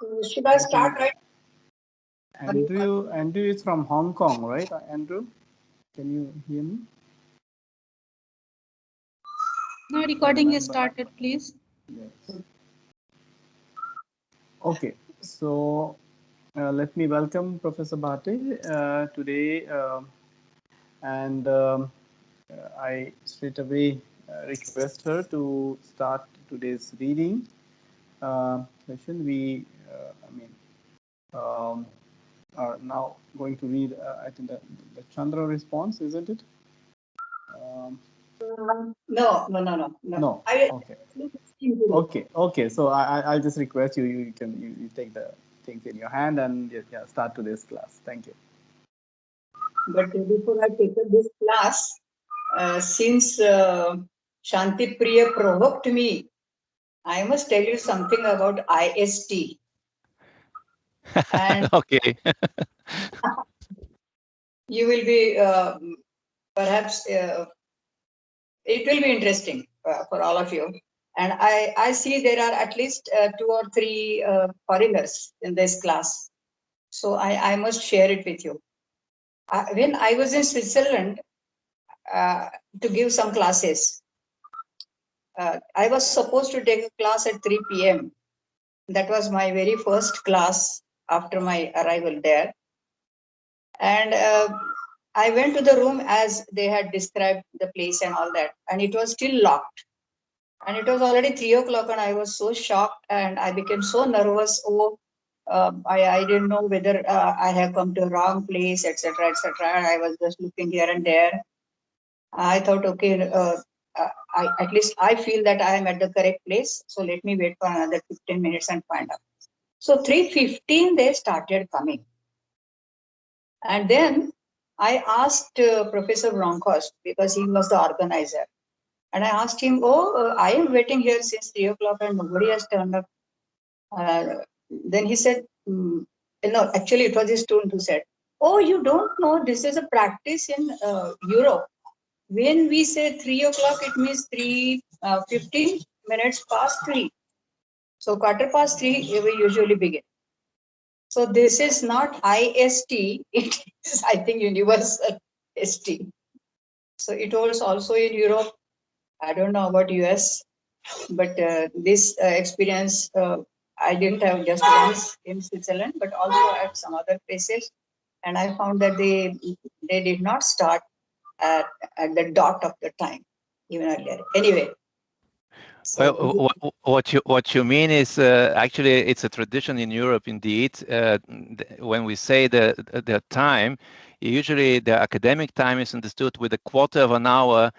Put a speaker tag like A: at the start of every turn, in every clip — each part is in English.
A: Should I start right?
B: Andrew is from Hong Kong, right? Andrew, can you hear me?
C: No, recording is started, please.
B: Yes. Okay, so let me welcome Professor Bhate today, and I straight away request her to start today's reading session. We, are now going to read, I think, the Chandra response, isn't it?
A: No.
B: No. Okay. So I'll just request you. You take the things in your hand and start today's class. Thank you.
A: But before I take up this class, since Shanti Priya provoked me, I must tell you something about IST. And
D: okay.
A: you will be perhaps it will be interesting for all of you. And I see there are at least 2 or 3 foreigners in this class. So I must share it with you. When I was in Switzerland to give some classes, I was supposed to take a class at 3 p.m. That was my very first class after my arrival there. And I went to the room as they had described the place and all that, and it was still locked. And it was already 3 o'clock, and I was so shocked and I became so nervous. I didn't know whether I have come to a wrong place, etc., etc. I was just looking here and there. I thought, okay, at least I feel that I am at the correct place. So let me wait for another 15 minutes and find out. So 3:15 they started coming. And then I asked Professor Bronkhorst, because he was the organizer. And I asked him, I am waiting here since 3 o'clock and nobody has turned up. Then he said, no, actually it was his student who said, oh, you don't know, this is a practice in Europe. When we say 3 o'clock, it means 15 minutes past 3. So quarter past 3, we usually begin. So this is not IST, it is, I think, universal ST. So it was also in Europe. I don't know about US, but this experience I didn't have just once in Switzerland, but also at some other places. And I found that they did not start at the dot of the time, even earlier. Anyway.
D: So well, what you mean is actually it's a tradition in Europe indeed. When we say the time, usually the academic time is understood with a quarter of an hour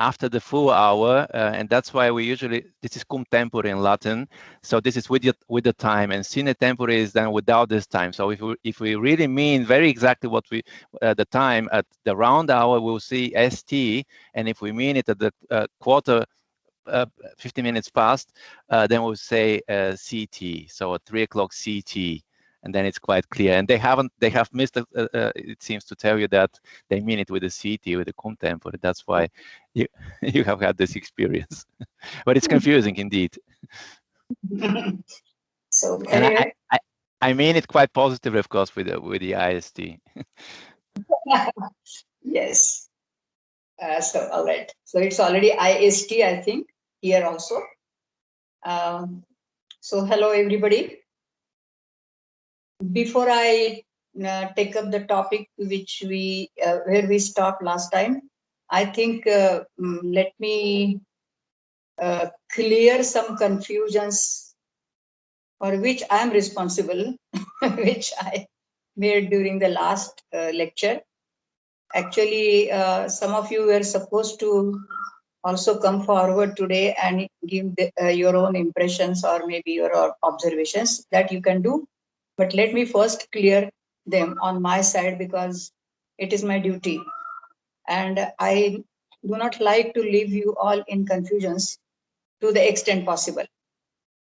D: after the full hour, and that's why we usually, this is cum tempore in Latin, so this is with the time, and sine tempore is then without this time. So if we really mean very exactly what we the time at the round hour, we'll see ST, and if we mean it at the quarter 50 minutes past, then we'll say CT, so at 3 o'clock CT, and then it's quite clear. And they have missed it seems to tell you that they mean it with a CT, with a contemporary. That's why you have had this experience. But it's confusing indeed.
A: So
D: and I mean it quite positively, of course, with the IST.
A: Yes. So all right. So it's already IST, I think, here also. So hello everybody. Before I take up the topic which we where we stopped last time, I think let me clear some confusions for which I am responsible, which I made during the last lecture. Actually, some of you were supposed to also come forward today and give your own impressions or maybe your observations. That you can do. But let me first clear them on my side, because it is my duty. And I do not like to leave you all in confusions to the extent possible.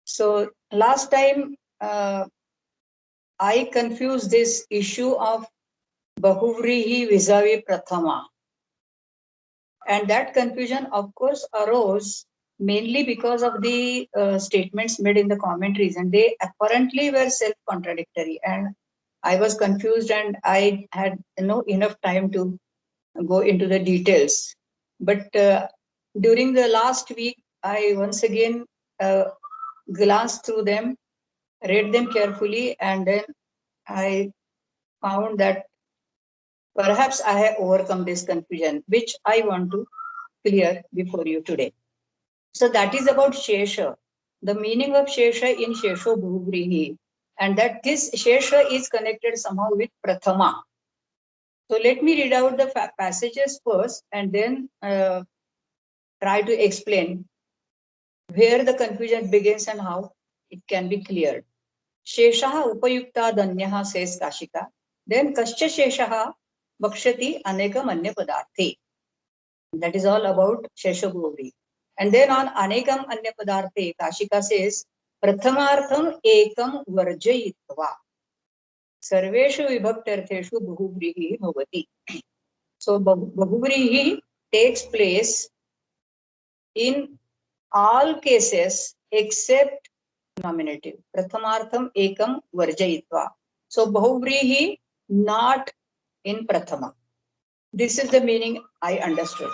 A: So last time, I confused this issue of Bahuvrihi vis-a-vis Prathama. And that confusion, of course, arose mainly because of the statements made in the commentaries, and they apparently were self-contradictory, and I was confused, and I had enough time to go into the details. But during the last week, I once again glanced through them, read them carefully, and then I found that perhaps I have overcome this confusion, which I want to clear before you today. So that is about Shesha, the meaning of Shesha in Shesho Bhuvrihi, and that this Shesha is connected somehow with Prathama. So let me read out the passages first and then try to explain where the confusion begins and how it can be cleared. Sheshaha upayukta danyaha, says Kashika. Then kascha Sheshaha bakshati anekam anya padarthe. That is all about Shesha Bhuvri. And then on anekam anya padarthe, Kashika says, Prathamartham ekam varjayitva. Sarveshu vibhaktartheshu bahuvrihi bhavati. So bahuvrihi takes place in all cases except nominative. Prathamartham ekam varjayitva. So bahuvrihi not in prathama. This is the meaning I understood.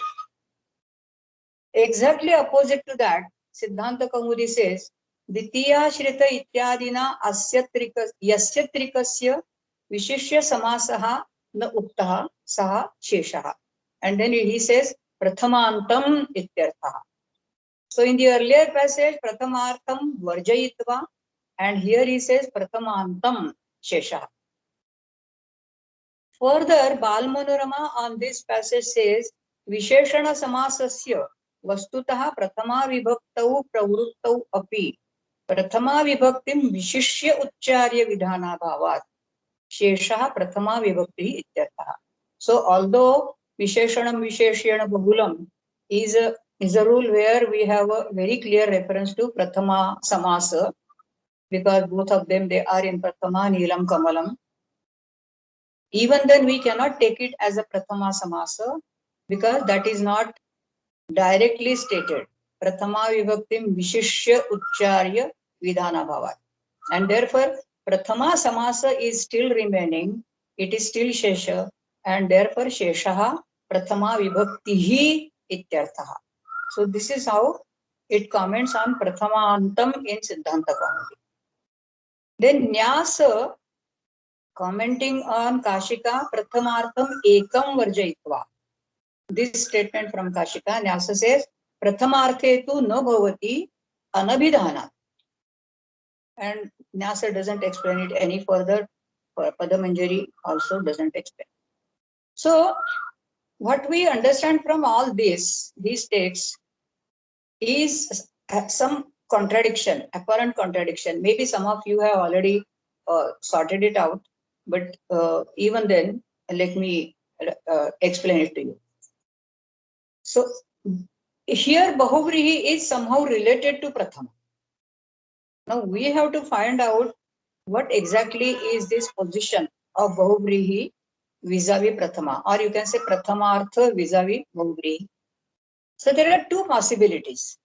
A: Exactly opposite to that, Siddhanta Kaumudi says, Ditiya Shrita Ityadina Yasyatrikasya Vishishya Samasaha Na Uktaha Saha Sheshaha. And then he says, Prathamantam Ityarthaha. So in the earlier passage, Prathamartham Varjayitva, and here he says, Prathamantam Sheshaha. Further, Balmanorama on this passage says, Visheshana Samasasya Vastutah Prathama Vibhaktau Pravruttau Api Prathama Vibhaktim Vishishya Ucharya Vidhana Bhavat Sheshaha Prathama Vibhakti Ityarthaha. So although Visheshanam Visheshyana Bahulam is a rule where we have a very clear reference to Prathama Samasa, because both of them they are in Prathama Neelam Kamalam. Even then we cannot take it as a Prathama Samasa because that is not directly stated. Prathama Vibhaktim Vishishya Ucharya Vidhana Bhavat. And therefore, Prathama Samasa is still remaining. It is still Shesha. And therefore, Sheshaha Prathama Vibhaktihi Ityarthaha. So this is how it comments on Prathamantam in Siddhanta Kaumudi. Then Nyasa, commenting on Kashika, Prathamartham ekam varjayitva. This statement from Kashika, Nyasa says, Prathamarthe tu no bhavati anabhidhana. And Nyasa doesn't explain it any further. Padamanjari also doesn't explain. So, what we understand from all these texts is some contradiction, apparent contradiction. Maybe some of you have already sorted it out, but even then, let me explain it to you. So, here Bahuvrihi is somehow related to Prathama. Now, we have to find out what exactly is this position of Bahuvrihi vis-a-vis Prathama, or you can say Prathamartha vis-a-vis Bahuvrihi. So, there are two possibilities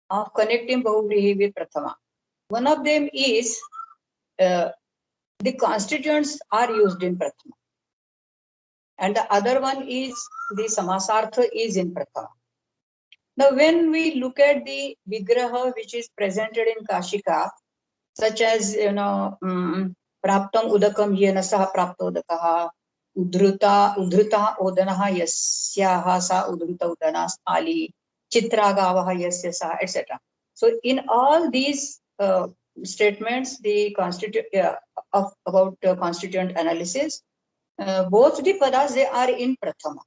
A: of connecting Bahuvrihi with Prathama. One of them is the constituents are used in Prathama. And the other one is the Samasartha is in Prathama. Now, when we look at the Vigraha which is presented in Kashika, such as, Praptam Udakam Yena Saha Prapta Udakaha, Udruta Odanaha Yasyaha Sa Udruta Udanas Ali, Chitra Gavaha Yasya Sa, etc. So, in all these statements, the about constituent analysis, both the padas they are in Prathama.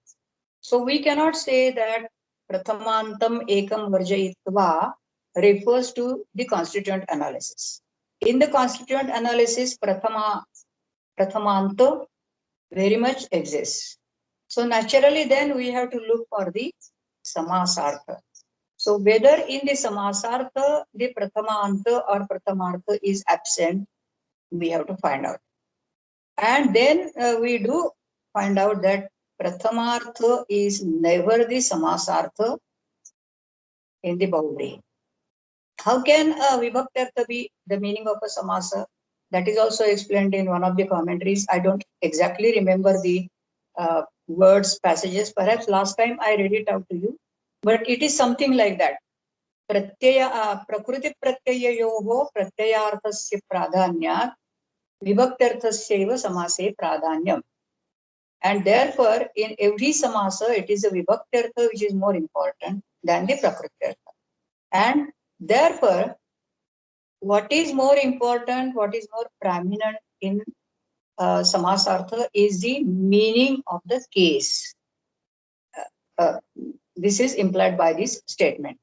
A: So, we cannot say that Prathamantam ekam varjayitva refers to the constituent analysis. In the constituent analysis, Prathamanta very much exists. So naturally then we have to look for the Samasartha. So whether in the Samasartha, the Prathamanta or Prathamartha is absent, we have to find out. And then we do find out that Prathamartha is never the Samasartha in the Bahuvrihi. How can a Vibhaktyartha be the meaning of a samasa? That is also explained in one of the commentaries. I don't exactly remember the words, passages. Perhaps last time I read it out to you, but it is something like that. Prakriti pratyayyoho pratyayarthasya pradhanyat vibhaktyarthasya samase pradhanyam. And therefore, in every samasa, it is a vibhaktyartha which is more important than the prakrityartha. And therefore, what is more important, what is more prominent in samasartha is the meaning of the case. This is implied by this statement.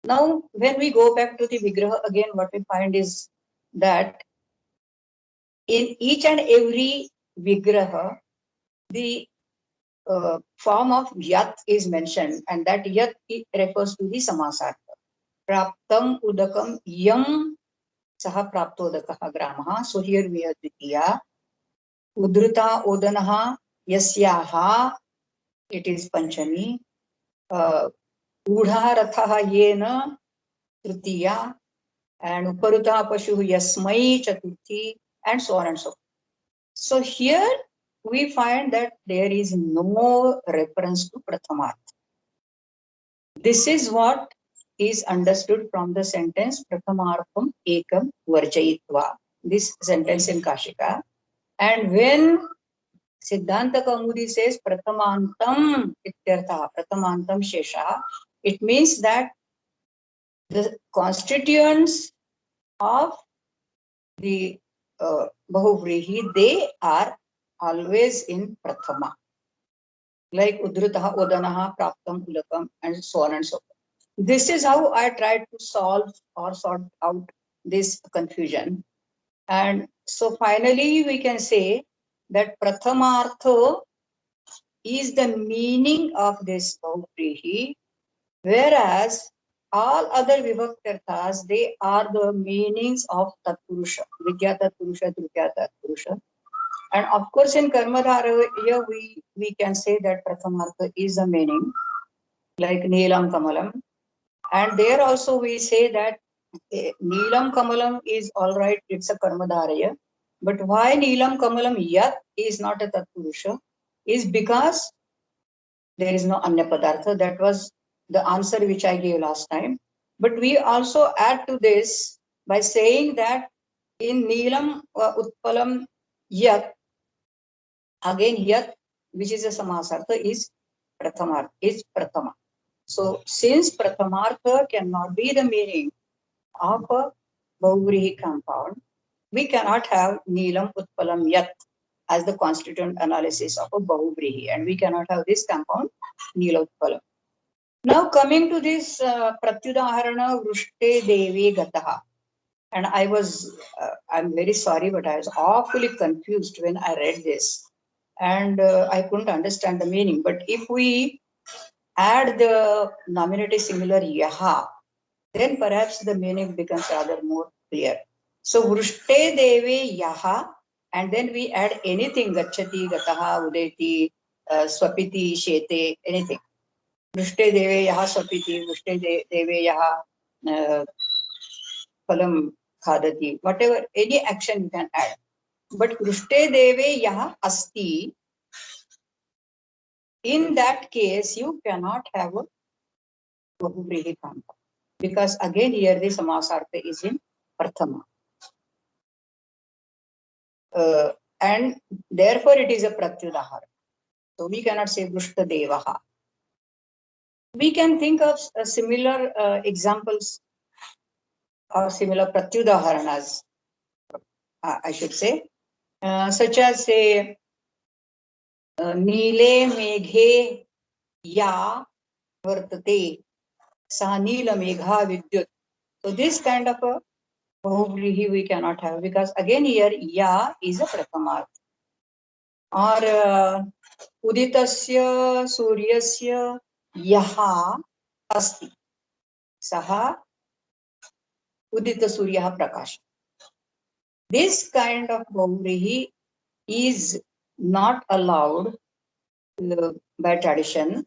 A: Now, when we go back to the vigraha again, what we find is that in each and every vigraha, the form of yat is mentioned, and that yat refers to the samasartha. Praptam udakam yam saha praptodakaha gramaha. So here we have Dvitiya. Udruta odanaha yasyaha. It is Panchami. Udha rathaha yena Tritiya. And Uparuta pashu yasmai Chaturthi. And so on and so forth. So here we find that there is no reference to Prathamartha. This is what is understood from the sentence Prathamartham ekam varjayitva. This sentence in Kashika. And when Siddhanta Kaumudi says Prathamantam ityartha, Prathamantam shesha, it means that the constituents of the Bahuvrihi, they are always in Prathama. Like Udrutaha, Odanaha, Praptam, Ulakam, and so on and so forth. This is how I tried to solve or sort out this confusion. And so finally we can say that Prathamartha is the meaning of this Bahuvrihi, whereas all other Vibhaktyarthas, they are the meanings of Tatpurusha, Vidya Tatpurusha, Tritiya Tatpurusha. And of course in Karmadharaya, we can say that Prathamartha is the meaning, like Neelam Kamalam. And there also we say that Neelam Kamalam is all right, it's a Karmadharaya. But why Neelam Kamalam Yat is not a Tatpurusha is because there is no Anya Padartha. That was the answer which I gave last time. But we also add to this by saying that in Neelam Utpalam Yat, again Yat, which is a Samasartha, is Prathamartha, is Prathama. So since Prathamartha cannot be the meaning of a Bahuvrihi compound, we cannot have Neelam Utpalam Yat as the constituent analysis of a Bahuvrihi, and we cannot have this compound Neelam Utpalam. Now coming to this Pratyudaharana Vrushte Devi Gataha, and I'm very sorry, but I was awfully confused when I read this, and I couldn't understand the meaning. But if we add the nominative singular Yaha, then perhaps the meaning becomes rather more clear. So Vrushte Devi Yaha, and then we add anything, Gachati, Gataha, Udeti, Swapiti, Shete, anything. Vrushte Deve Yaha Swapiti, Vrushte Deve Yaha Phalam Khadati, whatever, any action you can add. But Vrushte Deve Yaha Asti, in that case, you cannot have a Bahuvrihi compound. Because again here the Samasartha is in Prathama. And therefore it is a Pratyudahara. So we cannot say Vrushta Devaha. We can think of similar examples or similar Pratyudaharanas, I should say, such as say Neele Meghe Ya Vartate Sa Neela Megha Vidyut. So this kind of a Bahuvrihi we cannot have, because again here Ya is a Prathamartha. Or Uditasya Suryasya Yaha Asti Saha Udita Suryaha Prakash. This kind of Bahuvrihi is not allowed by tradition,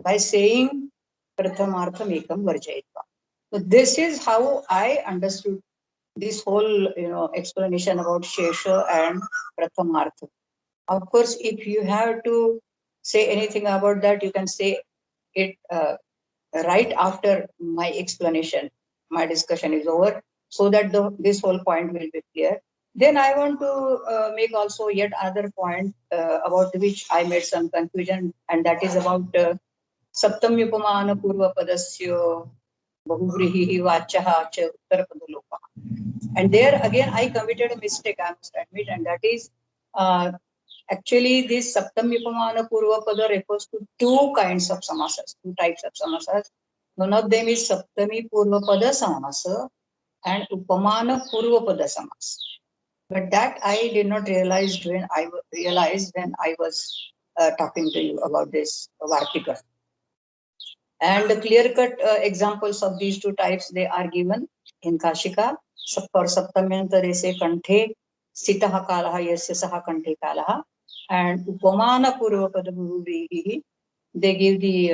A: by saying prathamartham ekam varjayitva. So this is how I understood this whole, explanation about Shesha and Prathamartha. Of course, if you have to say anything about that, you can say it right after my explanation. My discussion is over, so that this whole point will be clear. Then I want to make also yet another point about which I made some confusion, and that is about Saptamyupamana Purva Padasya Bahuvrihi Vachaha Cha Uttarapadalopa. And there again I committed a mistake, I must admit, and that is actually this Saptamyupamana Purva Pada refers to two kinds of samasas, two types of samasas. One of them is Saptami Purva Pada Samasa and Upamana Purva Pada Samasa. But that I did not realize when I was talking to you about this Vartika. And the clear-cut examples of these two types, they are given in Kashika. For Saptamyanta, they say Kanthe, Sitaha Kalaha, Yasya Saha Kanthe Kalaha. And Upamana Purvapada Bhuvrihi, they give the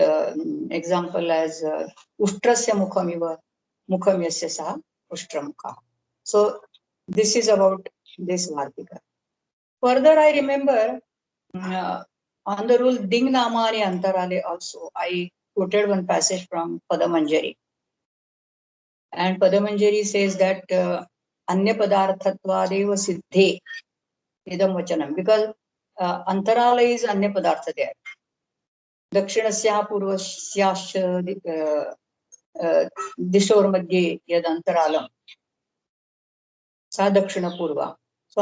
A: example as Ushtrasya Mukhamiva, Mukham Yasya Saha, Ushtramuka. So this is about this Vartika. Further, I remember on the rule Ding Namani Antarale also, I quoted one passage from Padamanjari. And Padamanjari says that Anya Padarthatvadeva Siddhe Idam Vachanam, because Antarala is Anya Padartha there. Dakshinasya Purvasyasya Dishor Madhye Yad Antaralam Sa Dakshina Purva. So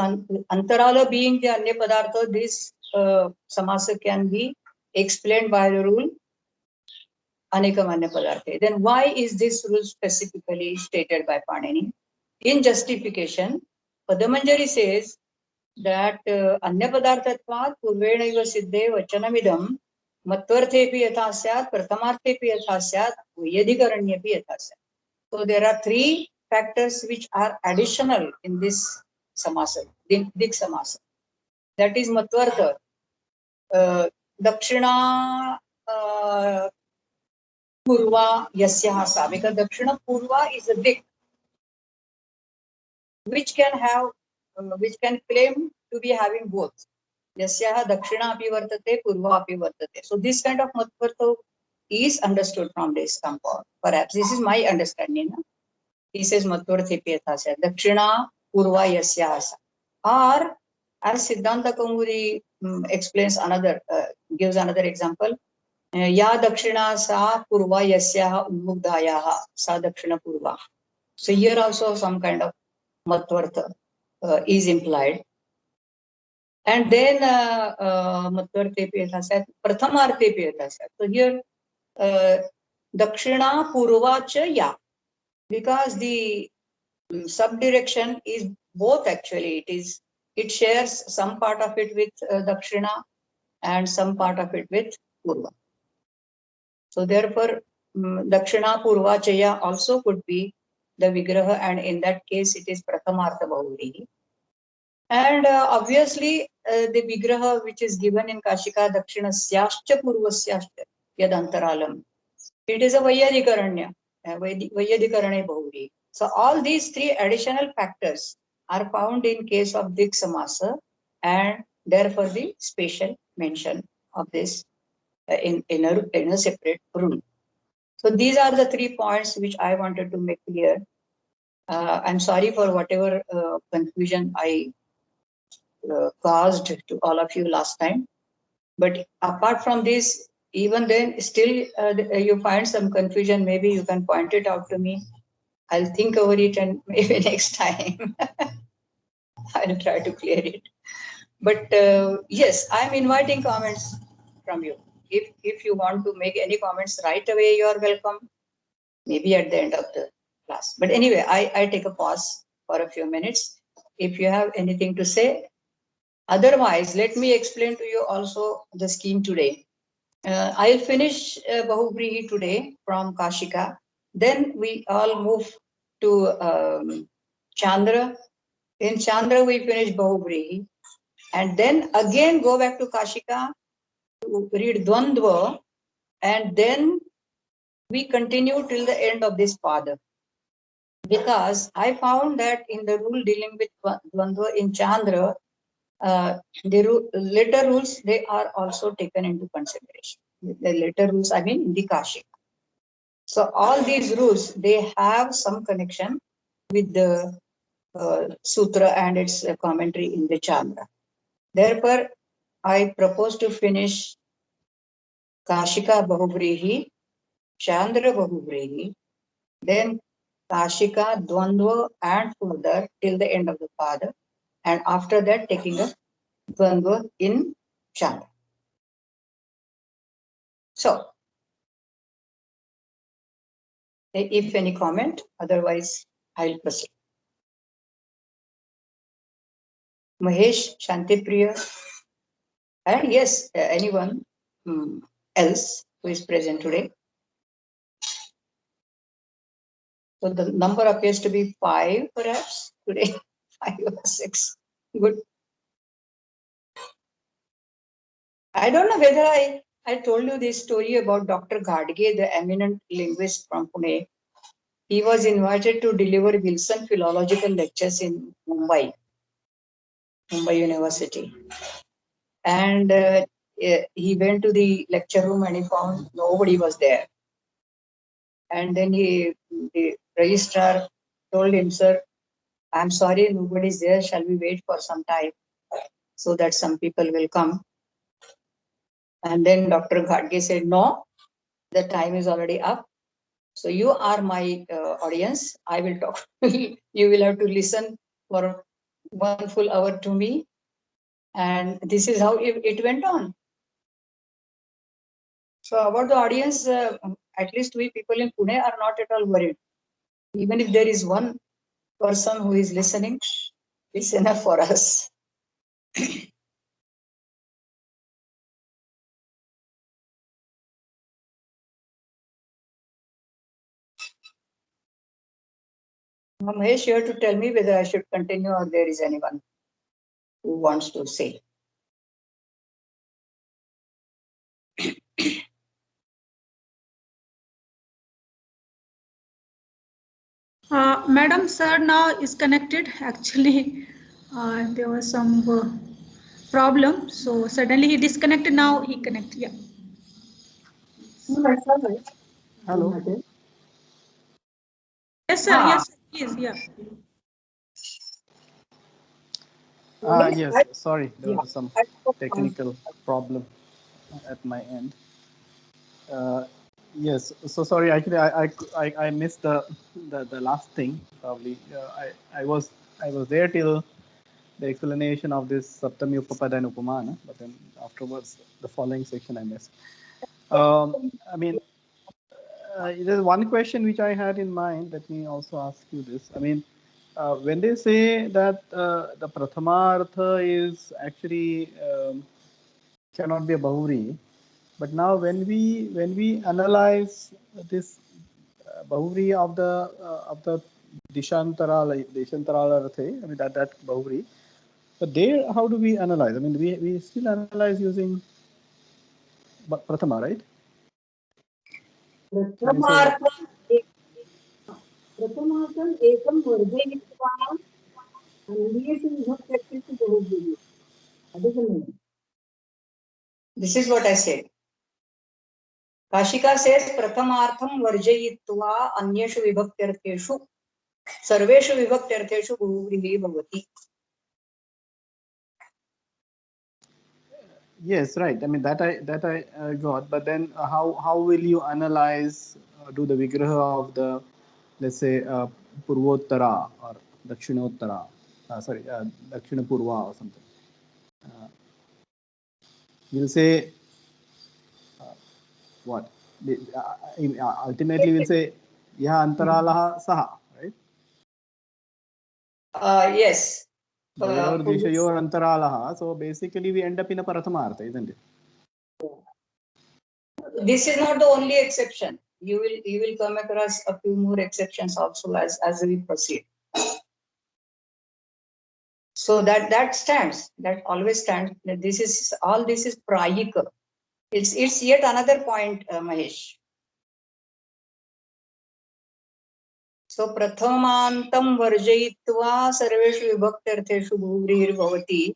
A: Antarala being the Anya Padartha, this samasa can be explained by the rule Anekamanya Padarthe. Then why is this rule specifically stated by Panini? In justification, Padamanjari says that Anya Padarthatvat Purvenaiva Siddhe Vachanamidam Matvarthepi Yatha Syat Prathamarthepi Yatha Syat Vyadhikaranyapi Yatha Syat. So there are three factors which are additional in this samasa, Dik samasa. That is Matvartha, Dakshina Purva Yasya Sa, because Dakshina Purva is a dik which can claim to be having both. Yasya Dakshina api vartate, Purva api vartate. So this kind of Matvartha is understood from this compound. Perhaps this is my understanding. No? He says Matvarthe Piyatha Dakshina Purva Yasya Sa. Or as Siddhanta Kaumudi explains gives another example. Ya Dakshina Sa Purva Yasya Unmugdayaha Sa Dakshina Purva. So here also some kind of Matvartha is implied. And then Matvarthe Piyatha Prathamarthe Piyatha. So here Dakshina Purva Cha Ya. Because the subdirection is both actually. It shares some part of it with Dakshina and some part of it with Purva. So therefore, Dakshina Purva Chaya also could be the Vigraha, and in that case it is Prathamartha Bahuvrihi. And obviously the Vigraha which is given in Kashika Dakshina Syascha Purvasyascha Yad Antaralam, it is a Vyadikaranya, Vyadikarane Bahuvrihi. So all these three additional factors are found in case of Dik Samasa, and therefore the special mention of this in a separate rule. So these are the 3 points which I wanted to make clear. I'm sorry for whatever confusion I caused to all of you last time. But apart from this, even then still you find some confusion, maybe you can point it out to me. I'll think over it, and maybe next time I'll try to clear it. But yes, I'm inviting comments from you. If you want to make any comments right away, you are welcome. Maybe at the end of the class. But anyway, I take a pause for a few minutes. If you have anything to say, otherwise, let me explain to you also the scheme today. I'll finish Bahuvrihi today from Kashika. Then we all move to Chandra. In Chandra, we finish Bahuvrihi. And then again go back to Kashika to read Dvandva, and then we continue till the end of this pada. Because I found that in the rule dealing with Dvandva in Chandra, the later rules, they are also taken into consideration. The later rules, I mean, in the Kashika. So all these rules, they have some connection with the sutra and its commentary in the Chandra. Therefore, I propose to finish Kashika Bahuvrihi, Chandra Bahuvrihi, then Kashika, Dvandva, and further till the end of the pada, and after that taking a Dvandva in Chandra. So, if any comment, otherwise I'll proceed. Mahesh, Shantipriya, and yes, anyone else who is present today. So the number appears to be 5 perhaps today, 5 or 6. Good. I don't know whether I told you this story about Dr. Ghadge, the eminent linguist from Pune. He was invited to deliver Wilson philological lectures in Mumbai University. And he went to the lecture room and he found nobody was there. And then the registrar told him, sir, I'm sorry, nobody's there. Shall we wait for some time so that some people will come? And then Dr. Ghadge said, no, the time is already up. So you are my audience. I will talk. You will have to listen for 1 full hour to me. And this is how it went on. So about the audience, at least we people in Pune are not at all worried. Even if there is one person who is listening, it's enough for us. Mahesh, you have to tell me whether I should continue or there is anyone who wants to say.
C: Madam, sir now is connected. Actually, there was some problem. So suddenly he disconnected. Now he connected. Yeah.
B: Hello.
C: Yes, sir. Yes, please. Yeah.
B: Yes, sorry, there was some technical problem at my end. Yes, so sorry. Actually, I missed the last thing. Probably, I was there till the explanation of this Saptami Upapada and Upamana, but then afterwards the following section I missed. I mean, there's one question which I had in mind. Let me also ask you this. I mean, when they say that the Prathamartha is actually cannot be a Bahuri, but now when we analyze this Bahuri of the Deshantarala Arthe, I mean that Bahuri, but there how do we analyze? I mean, we still analyze using Prathama, right?
A: प्रथमार्थम एकम वर्जयित्वा अन्येषु विभक्त्यर्थेषु बहुव्रीहि. This is what I said. Kashika says prathamartham varjayitva anyeshu vibhaktyartheshu sarveshu vibhaktyartheshu bahuvrihi bhavati.
B: Yes, right. I mean that I got, but then how will you analyze, do the vigraha of the, let's say, Purvottara or Dakshinottara, Dakshina Purva or something? We'll say what? Ultimately, we'll say Yaha Antaralaha Saha, right?
A: Yes.
B: Dishayor Antaralaha. So basically, we end up in a Parathamartha, isn't it?
A: This is not the only exception. You will come across a few more exceptions also as we proceed. So that stands. That always stands. This is prayika. It's yet another point, Mahesh. So prathamantam varjayitva sarveshu vibhaktartheshu bhuvrirbhavati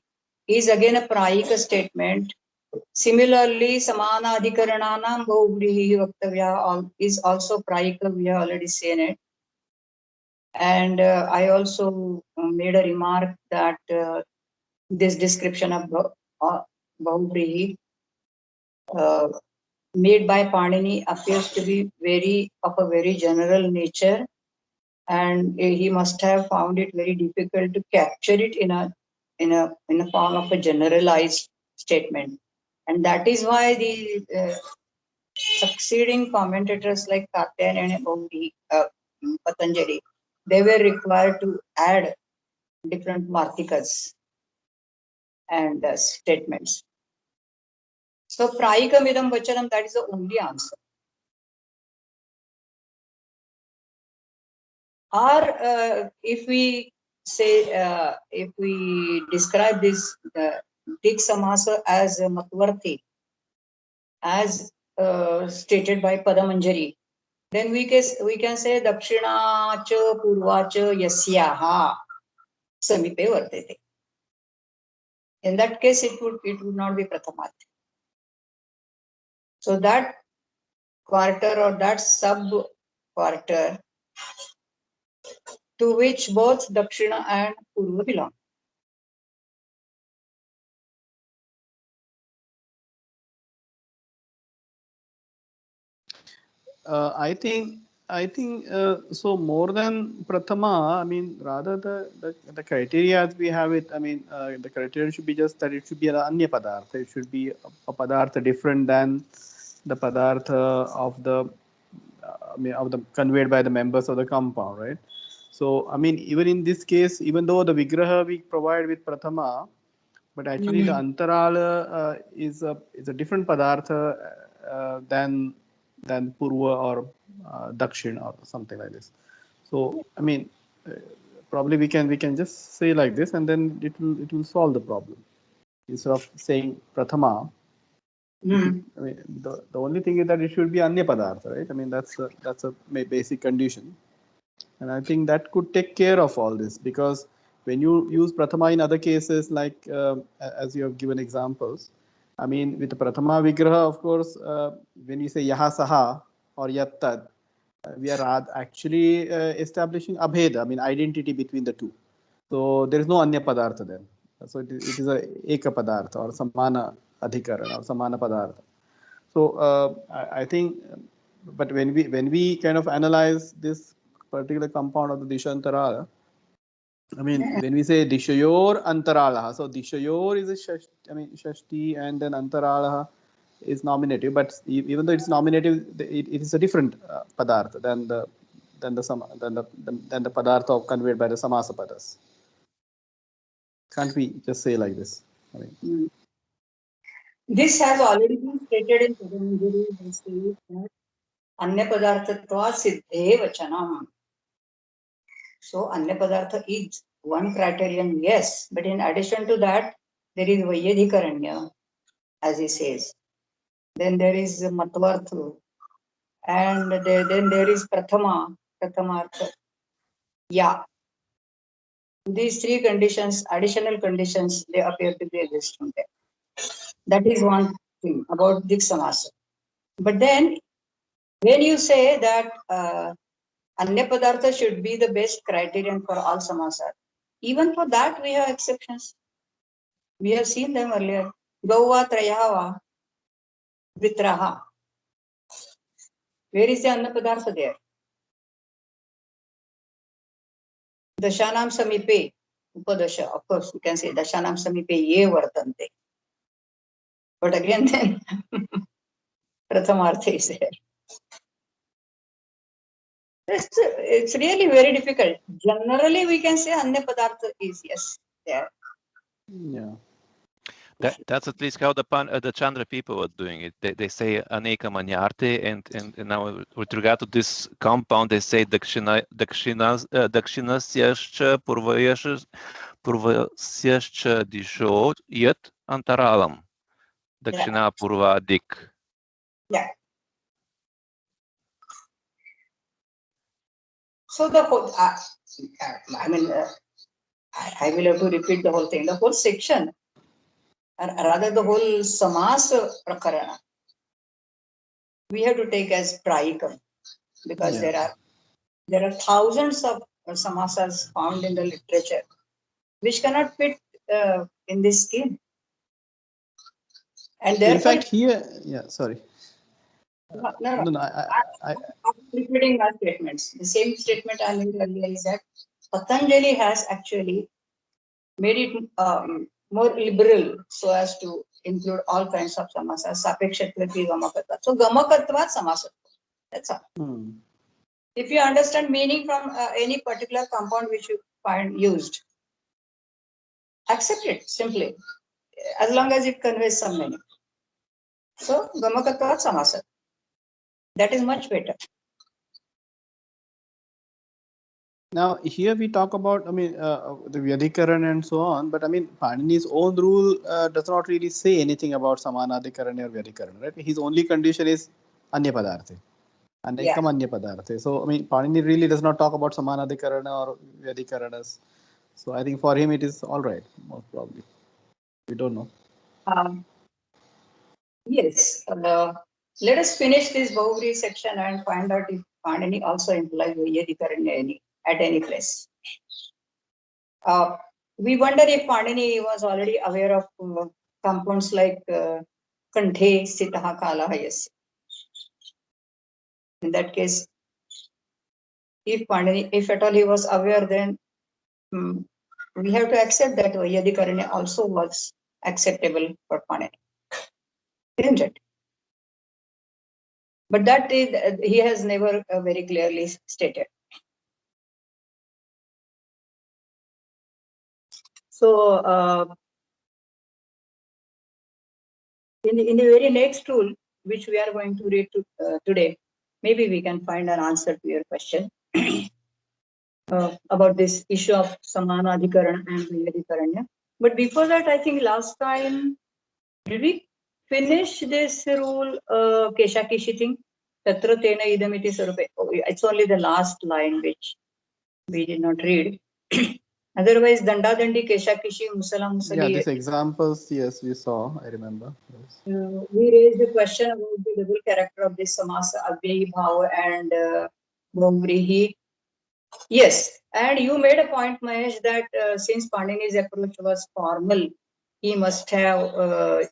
A: is again a prayika statement. Similarly, samana adhikarananam bhuvrihi vaktavya is also prayika. We have already seen it. And I also made a remark that this description of bhuvrihi made by Panini appears to be of a very general nature, and he must have found it very difficult to capture it in a form of a generalized statement, and that is why the succeeding commentators like Katyayana and Patanjali, they were required to add different martikas and statements. So prayikam idam vachanam, that is the only answer. Or if we say, if we describe this Dik Samasa as Matvarthi, as stated by Padamanjari, then we can say Dakshina cha Purva cha Yasyaha Samipe Vartete. In that case, it would not be Prathamarthi. So that quarter or that sub quarter to which both Dakshina and Purva belong.
B: I think so. More than Prathama, I mean, rather the criteria as we have it. I mean, the criteria should be just that it should be an Anya Padartha. It should be a Padartha different than the Padartha of the conveyed by the members of the compound, right? So, I mean, even in this case, even though the Vigraha we provide with Prathama, but actually the Antarala is a different Padartha than Purva or Dakshin or something like this. So, I mean, probably we can just say like this, and then it will solve the problem instead of saying Prathama. I mean, the only thing is that it should be Anya Padartha, right? I mean, that's a basic condition, and I think that could take care of all this, because when you use Prathama in other cases, like as you have given examples, I mean, with the Prathama Vigraha, of course, when you say Yaha Saha or Yattad, we are actually establishing Abheda, I mean, identity between the two. So there is no Anya Padartha then. So it is a Eka Padartha or Samana Adhikaran or Samana Padartha. So I think, but when we kind of analyze this particular compound of the Dishantarala, I mean, when we say Dishayor Antaralaha, so Dishayor is a Shashti, and then Antaralaha is nominative, but even though it's nominative, it is a different Padartha than the Padartha conveyed by the Samasa Padas. Can't we just say like this? I mean,
A: this has already been stated in Padanjali. They say that Anya Padarthatva Siddhe Vachanam. So Anya Padartha is one criterion, yes, but in addition to that, there is Vaiyadhikaranya, as he says. Then there is Matvartha, and then there is Prathamartha. Yeah. These three conditions, additional conditions, they appear to be existing there. That is one thing about Dik Samasa. But then, when you say that Anya Padartha should be the best criterion for all Samasa, even for that we have exceptions. We have seen them earlier. Gauva Trayava Vitraha. Where is the Anya Padartha there? Dashanam Samipe Upadasha. Of course, you can say Dashanam Samipe Ye Vartante. But again, then Prathamartha is there. It's really very difficult. Generally, we can say Anya Padartha is yes there.
B: yeah.
D: That's at least how the Chandra people were doing it. They say Aneka Manyarte, and now with regard to this compound, they say Dakshinasyascha Purvasyascha Disho Yat Antaralam. Dakshina Purva Dik.
A: Yeah. So the whole, I mean, I will have to repeat the whole thing. The whole section, or rather the whole samas prakarana, we have to take as praikam, because
B: Yeah.
A: there are thousands of samasas found in the literature, which cannot fit in this scheme. And
B: In
A: therefore,
B: fact, here, yeah, sorry.
A: no,
B: No,
A: I'm repeating my statements. The same statement I made earlier is that Patanjali has actually made it more liberal so as to include all kinds of samasas, sapekshatva, gamakatva. So gamakatva samasatva. That's all. If you understand meaning from any particular compound which you find used, accept it simply, as long as it conveys some meaning. So gamakatva samasatva. That is much better.
B: Now here we talk about, I mean, the Vyadhikaran and so on, but I mean, Panini's own rule does not really say anything about Samanadhikaran or Vyadhikaran, right? His only condition is Anya Padarthe. Anekam Anya Padarthe. So, I mean, Panini really does not talk about Samanadhikaran or Vyadhikaranas. So, I think for him it is all right, most probably. We don't know.
A: Yes. Let us finish this Bahuvri section and find out if Panini also implies Vyadhikaranya at any place. We wonder if Panini was already aware of compounds like Kanthe, Sitaha, Kalaha, Yasya. In that case, if Panini, if at all he was aware, then we have to accept that Vyadhikaranya also was acceptable for Panini. Isn't it? But that is, he has never very clearly stated. So, in the very next rule, which we are going to read today, maybe we can find an answer to your question about this issue of Samanadhikaran and Vyadhikaranya. But before that, I think last time, did we finish this rule, Kesha Kishi thing? Tatra tena idamiti sarupe. It's only the last line which we did not read. Otherwise, Danda Dandi, Kesha Kishi, Musala Musali.
B: Yeah, these examples, yes, we saw, I remember. Yes.
A: We raised the question about the double character of this samasa, Avyayi Bhava and Bahuvrihi. Yes, and you made a point, Mahesh, that since Panini's approach was formal, he must have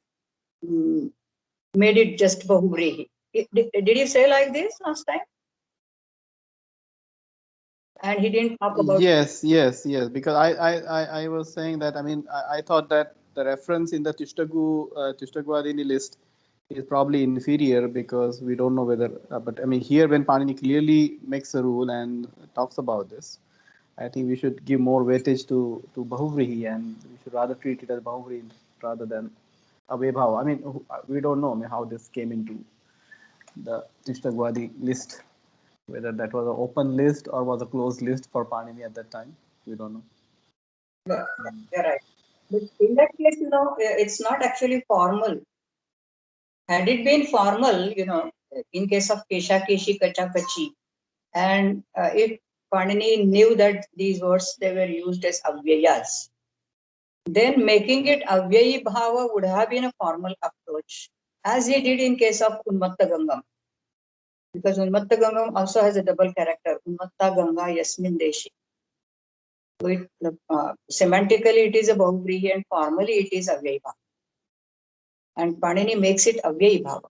A: made it just Bahuvrihi. Did you say like this last time? And he didn't talk about.
B: Yes, because I was saying that, I mean, I thought that the reference in the Tishtagwadini list is probably inferior because we don't know whether, but I mean, here when Panini clearly makes a rule and talks about this, I think we should give more weightage to Bahuvrihi, and we should rather treat it as Bahuvrihi rather than Avebhava. I mean, we don't know, I mean, how this came into the Tishtagwadi list. Whether that was an open list or was a closed list for Panini at that time, we don't know.
A: Yeah, you're right. But in that case, it's not actually formal. Had it been formal, in case of Kesha Keshi, Kacha Kachi, and if Panini knew that these words they were used as avyayas, then making it avyayi bhava would have been a formal approach, as he did in case of Unmatta Gangam. Because Unmatta Gangam also has a double character, Unmatta Ganga Yasmin Deshi. So semantically it is a Bahuvrihi and formally it is avyayi bhava. And Panini makes it avyayi bhava.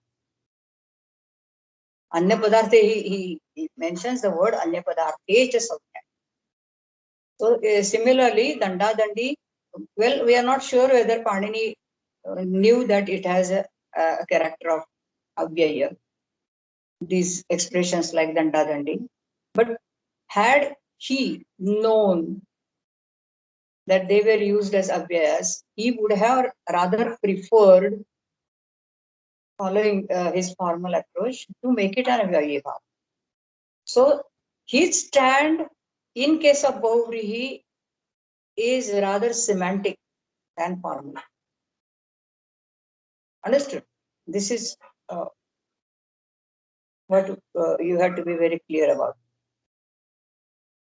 A: Anya Padarthe, he mentions the word Anya Padarthe cha Sautya. So similarly, Danda Dandi, well, we are not sure whether Panini knew that it has a character of avyaya, these expressions like Danda Dandi. But had he known that they were used as avyayas, he would have rather preferred following his formal approach to make it an avyaya bhava. So his stand in case of Bahuvrihi is rather semantic than formal. Understood? This is what you have to be very clear about.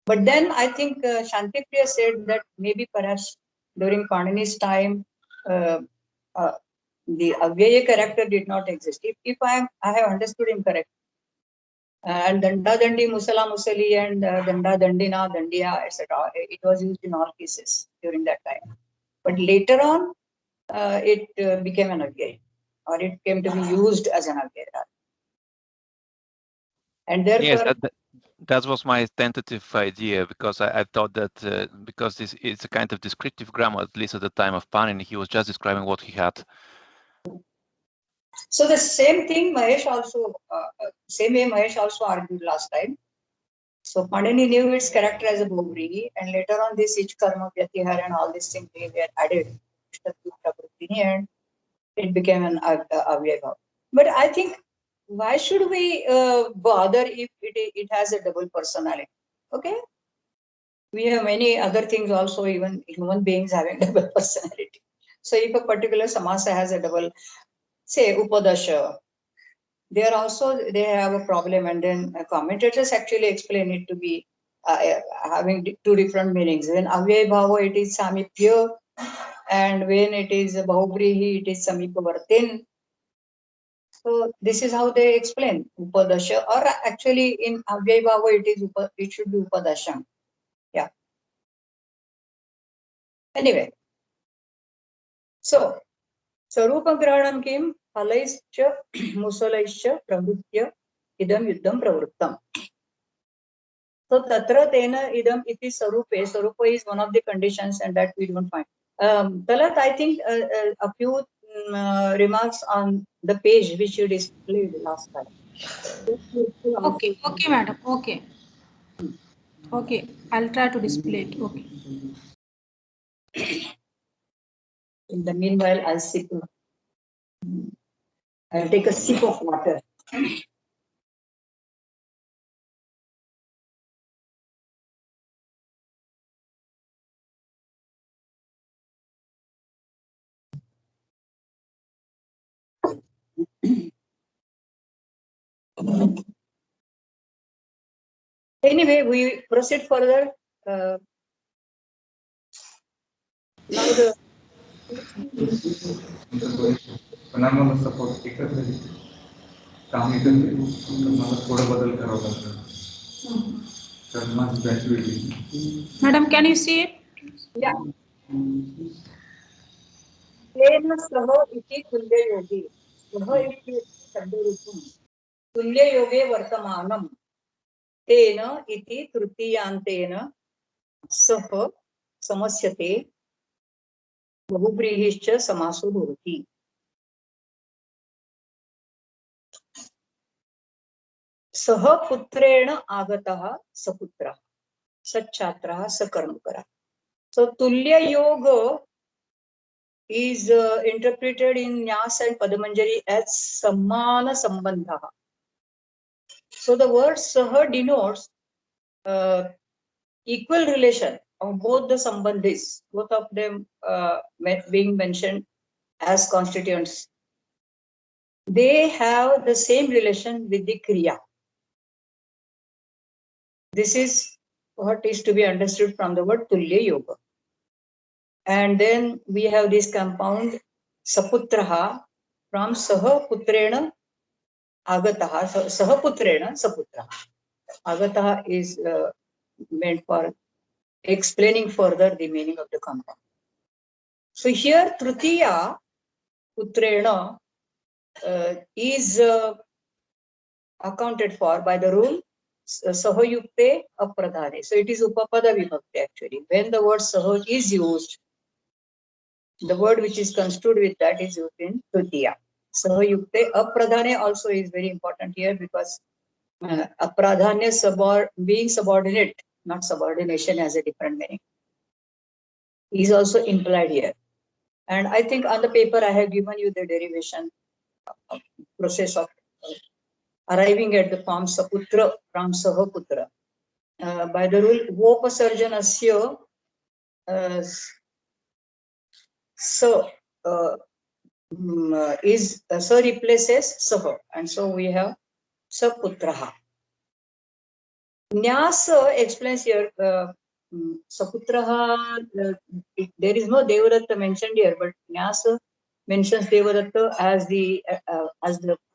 A: But then I think Shantipriya said that maybe perhaps during Panini's time, the Avyaya character did not exist. If I have understood him correct. And Danda Dandi, Musala Musali, and Danda Dandina, Dandiya, etc. It was used in all cases during that time. But later on, it became an avyaya, or it came to be used as an avyaya. And therefore,
D: Yes, that was my tentative idea, because I thought that because this is a kind of descriptive grammar, at least at the time of Panini, he was just describing what he had.
A: so the same thing Mahesh also, same way Mahesh also argued last time. So Panini knew its character as a Bhogri, and later on this Ich Karma Vyatihar and all these things they were added, and it became an avyaya. But I think, why should we bother if it has a double personality? Okay, we have many other things also, even human beings having double personality. So if a particular samasa has a double, say Upadasha, they have a problem, and then commentators actually explain it to be having two different meanings. When avyaya bhava, it is samipya, and when it is bahubrehi, it is samipavartin. So this is how they explain Upadasha, or actually in Avyaya Bhava it should be Upadasham. Yeah. Anyway, so Sarupa Grahanam kim Halaischa Musalaischa Pravritya Idam Yuddham Pravrittam. So Tatra Tena Idam Iti Sarupe. Sarupa is one of the conditions, and that we don't find. Talat, I think a few remarks on the page which you displayed last time.
C: Okay, madam. Okay. Okay, I'll try to display it. Okay.
A: In the meanwhile, I'll take a sip of water. Anyway, we proceed further. Now the
E: मला support एकच काम करते तर मला थोडं बदल करावं लागतं तर माझी graduate.
C: Madam, can you see it?
A: yeah. तेन सह इति तुल्ययोगे सह इति शब्दरूपं तुल्ययोगे वर्तमानं तेन इति तृतीयान्तेन सह समस्यते बहुव्रीहिश्च समासो भवति. सह पुत्रेण आगतः सपुत्रः सच्छात्रः सकर्मकरः. So Tulya Yoga is interpreted in Nyas and Padamanjari as Sammana Sambandha. So the word Saha denotes equal relation of both the Sambandhis, both of them being mentioned as constituents. They have the same relation with the Kriya. This is what is to be understood from the word Tulya Yoga. And then we have this compound Saputraha from Saha Putrena Agataha. Saha Putrena Saputraha. Agataha is meant for explaining further the meaning of the compound. So here Tritiya Putrena is accounted for by the rule Sahayukte Apradhane. So it is Upapada Vibhakti actually. When the word Saha is used, the word which is construed with that is used in Tritiya. Sahayukte Apradhane also is very important here, because Apradhanya being subordinate, not subordination, has a different meaning, is also implied here. And I think on the paper I have given you the derivation process of arriving at the form Saputra from Sahaputra. By the rule Vopasarjanasya Sa Sa replaces Saha, and so we have Saputraha. Nyas explains here, Saputraha, there is no Devadatta mentioned here, but Nyas mentions Devadatta as the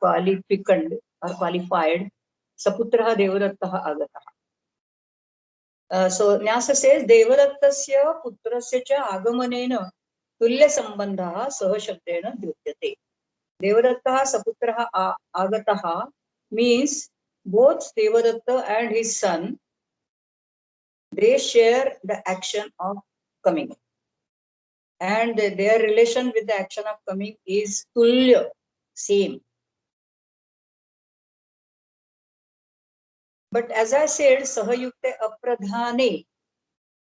A: qualificant or qualified. Saputraha Devadattaha Agataha. So Nyasa says Devadattasya putrasya cha agamanena tulya sambandhaha sahashabdena dhyutyate. Devadattaha saputraha agataha means both Devadatta and his son, they share the action of coming, and their relation with the action of coming is tulya, same. But as I said, sahayukte apradhane,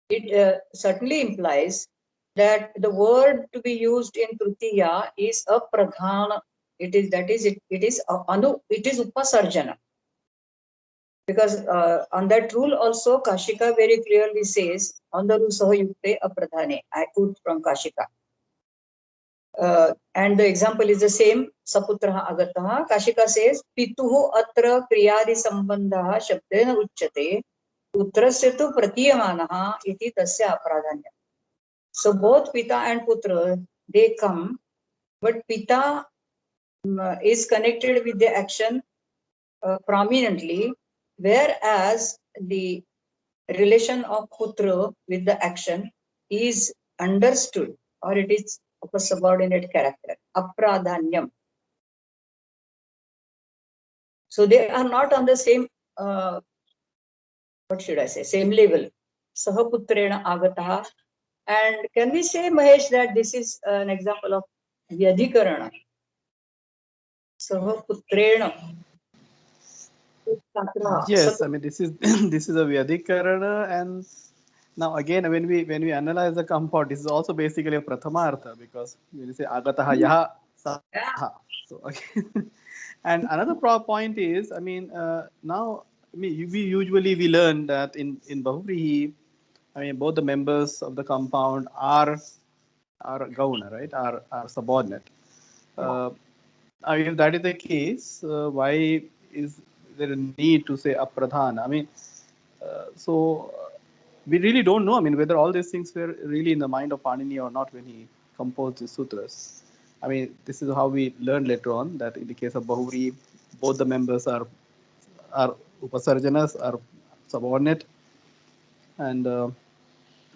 A: it certainly implies that the word to be used in Tritiya is apradhana. It is upasarjana. Because on that rule also, Kashika very clearly says, on the rule sahayukte apradhane. I quote from Kashika. And the example is the same, saputraha agataha. Kashika says, pituhu atra kriyadi sambandhaha shabdena uchyate, putrasya tu pratiyamanaha iti tasya apradhanya. So both Pita and Putra, they come, but Pita is connected with the action prominently, whereas the relation of Putra with the action is understood, or it is of a subordinate character, apradhanyam. So they are not on the same, what should I say, same level. Sahaputrena agataha. And can we say, Mahesh, that this is an example of vyadhikarana? Sahaputrena.
B: Yes, I mean this is this is a Vyadhikarana, and now again when we analyze the compound, this is also basically a Prathamartha, because when you say Agataha Yaha Saha. So again, and another point is, I mean now we usually learn that in Bahuvrihi, I mean both the members of the compound are Gauna, right? Are subordinate. If that is the case, why is there a need to say apradhan? I mean, we really don't know. I mean, whether all these things were really in the mind of Panini or not when he composed the sutras. I mean, this is how we learn later on that in the case of Bahuri, both the members are upasarjanas, are subordinate, and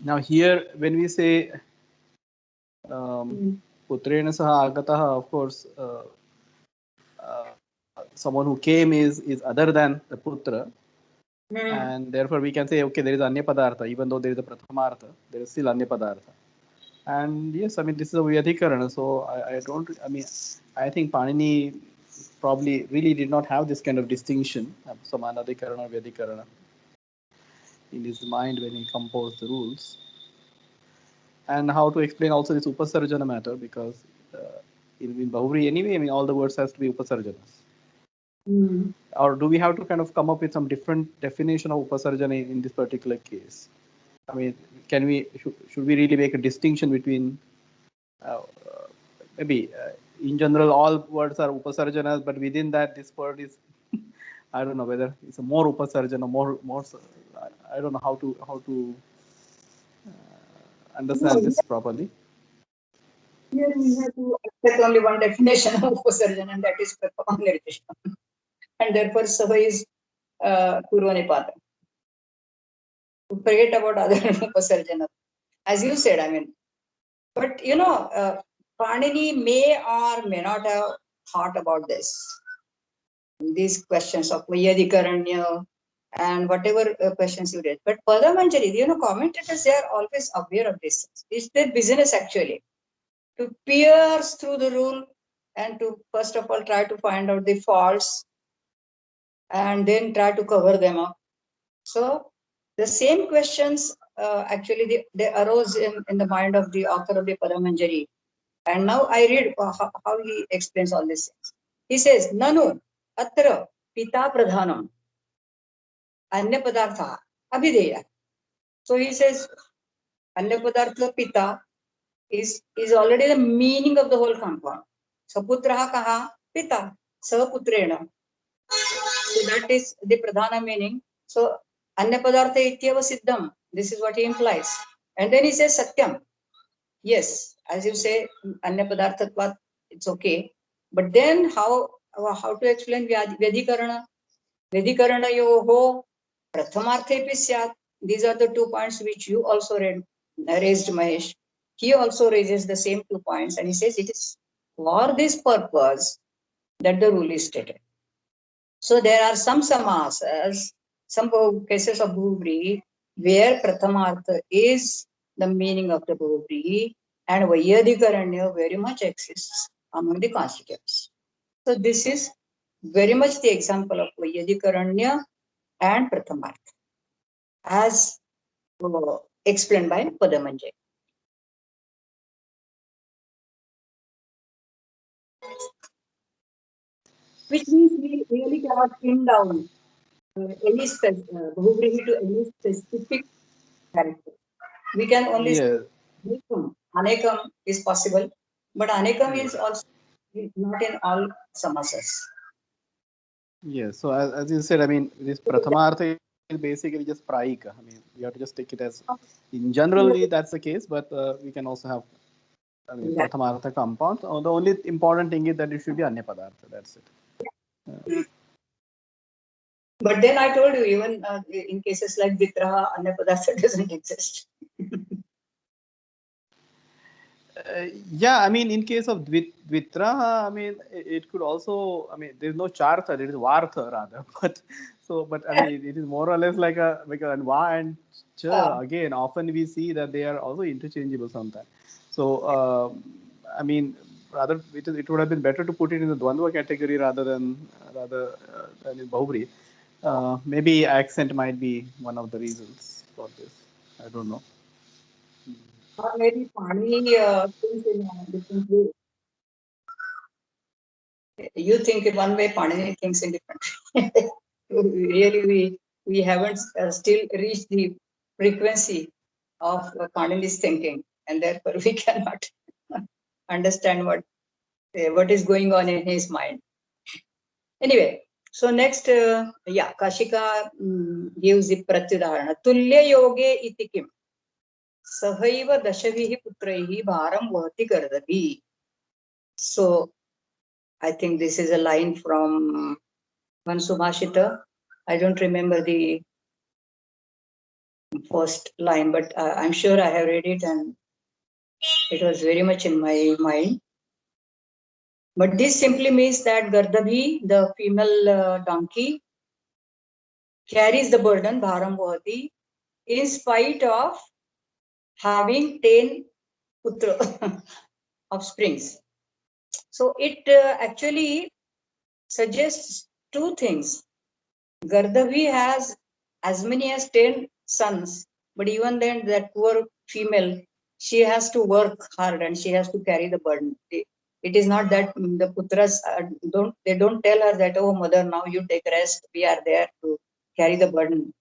B: now here when we say putrena saha agataha, of course. Someone who came is other than the putra, and therefore we can say, okay, there is anya padartha, even though there is a prathamartha, there is still anya padartha. And yes, I mean this is a vyadhikarana, so I think Panini probably really did not have this kind of distinction, samanadhikarana or vyadhikarana, in his mind when he composed the rules. And how to explain also this upasarjana matter, because in Bahuri anyway, I mean all the words has to be upasarjanas. Or do we have to kind of come up with some different definition of upasarjana in this particular case? I mean, should we really make a distinction between maybe in general all words are upasarjanas, but within that this word is I don't know whether it's a more upasarjana, more I don't know how to understand this properly.
A: Here we have to accept only one definition of upasarjana, and that is Nirvishna. And therefore, Saha is Purvanipata. Forget about other upasarjana. As you said, I mean, but Panini may or may not have thought about this. These questions of Vyadhikaranya and whatever questions you read. But Padamanjari, commentators, they are always aware of this. It's their business actually, to pierce through the rule and to first of all try to find out the faults and then try to cover them up. So the same questions actually they arose in the mind of the author of the Padamanjari. And now I read how he explains all these things. He says, Nanu atra pita pradhanam anya padartha abhideya. So he says, anya padartha pita is already the meaning of the whole compound. Saputraha kaha pita, saputrena. So that is the pradhana meaning. So Anya padartha ityeva siddham. This is what he implies. And then he says satyam. Yes, as you say, anya padarthatvat, it's okay. But then how to explain Vyadhikarana? Vyadhikarana yoho prathamarthepi syat. These are the 2 points which you also raised, Mahesh. He also raises the same 2 points, and he says it is for this purpose that the rule is stated. So there are some samasas, some cases of Bhuvri, where Prathamartha is the meaning of the Bhuvri, and Vaiyadikaranya very much exists among the constituents. So this is very much the example of Vaiyadikaranya and Prathamartha, as explained by Padamanjay. Which means we really cannot pin down any Bhuvri to any specific character. We can only say Anekam is possible, but Anekam is also not in all samasas.
B: Yes. So as you said, I mean, this Prathamartha is basically just Praika. I mean, you have to just take it as, in generally that's the case, but we can also have, I mean, Prathamartha compounds. The only important thing is that it should be Anya Padartha. That's it.
A: But then I told you, even in cases like Vitraha, Anya Padartha doesn't exist.
B: Yeah, I mean, in case of Dvitraha, I mean, it could also, I mean, there's no Chartha, there is Vartha rather. But I mean, it is more or less like a Va and Cha. Again, often we see that they are also interchangeable sometimes. So, I mean, rather, it would have been better to put it in the Dvandva category rather than in Bahubri. Maybe accent might be one of the reasons for this. I don't know.
A: Or maybe Pani thinks in a different way. You think in one way, Pani thinks in different way. Really, we haven't still reached the frequency of Panini's thinking, and therefore we cannot understand what is going on in his mind. Anyway, so next, Kashika gives the pratyudharana. Tulya yoge iti kim? Sahaiva dashavihi putraihi bharam vahati gardabhi. So, I think this is a line from one Subhashita. I don't remember the first line, but I'm sure I have read it and it was very much in my mind. But this simply means that Gardabhi, the female donkey, carries the burden, Bharam Vahati, in spite of having 10 putra offsprings. So it actually suggests 2 things. Gardabhi has as many as 10 sons, but even then that poor female, she has to work hard and she has to carry the burden. It is not that the putras don't tell her that, oh mother, now you take rest, we are there to carry the burden.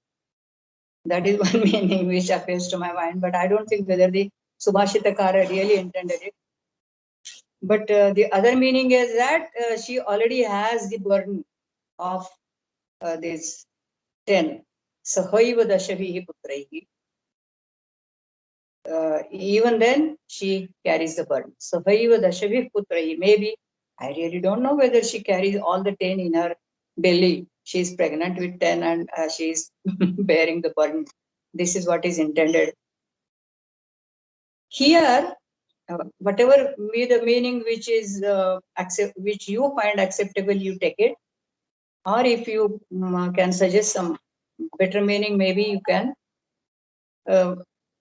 A: That is one meaning which appeals to my mind, but I don't think whether the Subhashitakara really intended it. But the other meaning is that she already has the burden of this 10. Sahaiva dashavihi putraihi. Even then, she carries the burden. Sahaiva dashavihi putraihi. Maybe, I really don't know whether she carries all the 10 in her belly. She is pregnant with 10 and she is bearing the burden. This is what is intended. Here, whatever be the meaning which is which you find acceptable, you take it. Or if you can suggest some better meaning, maybe you can.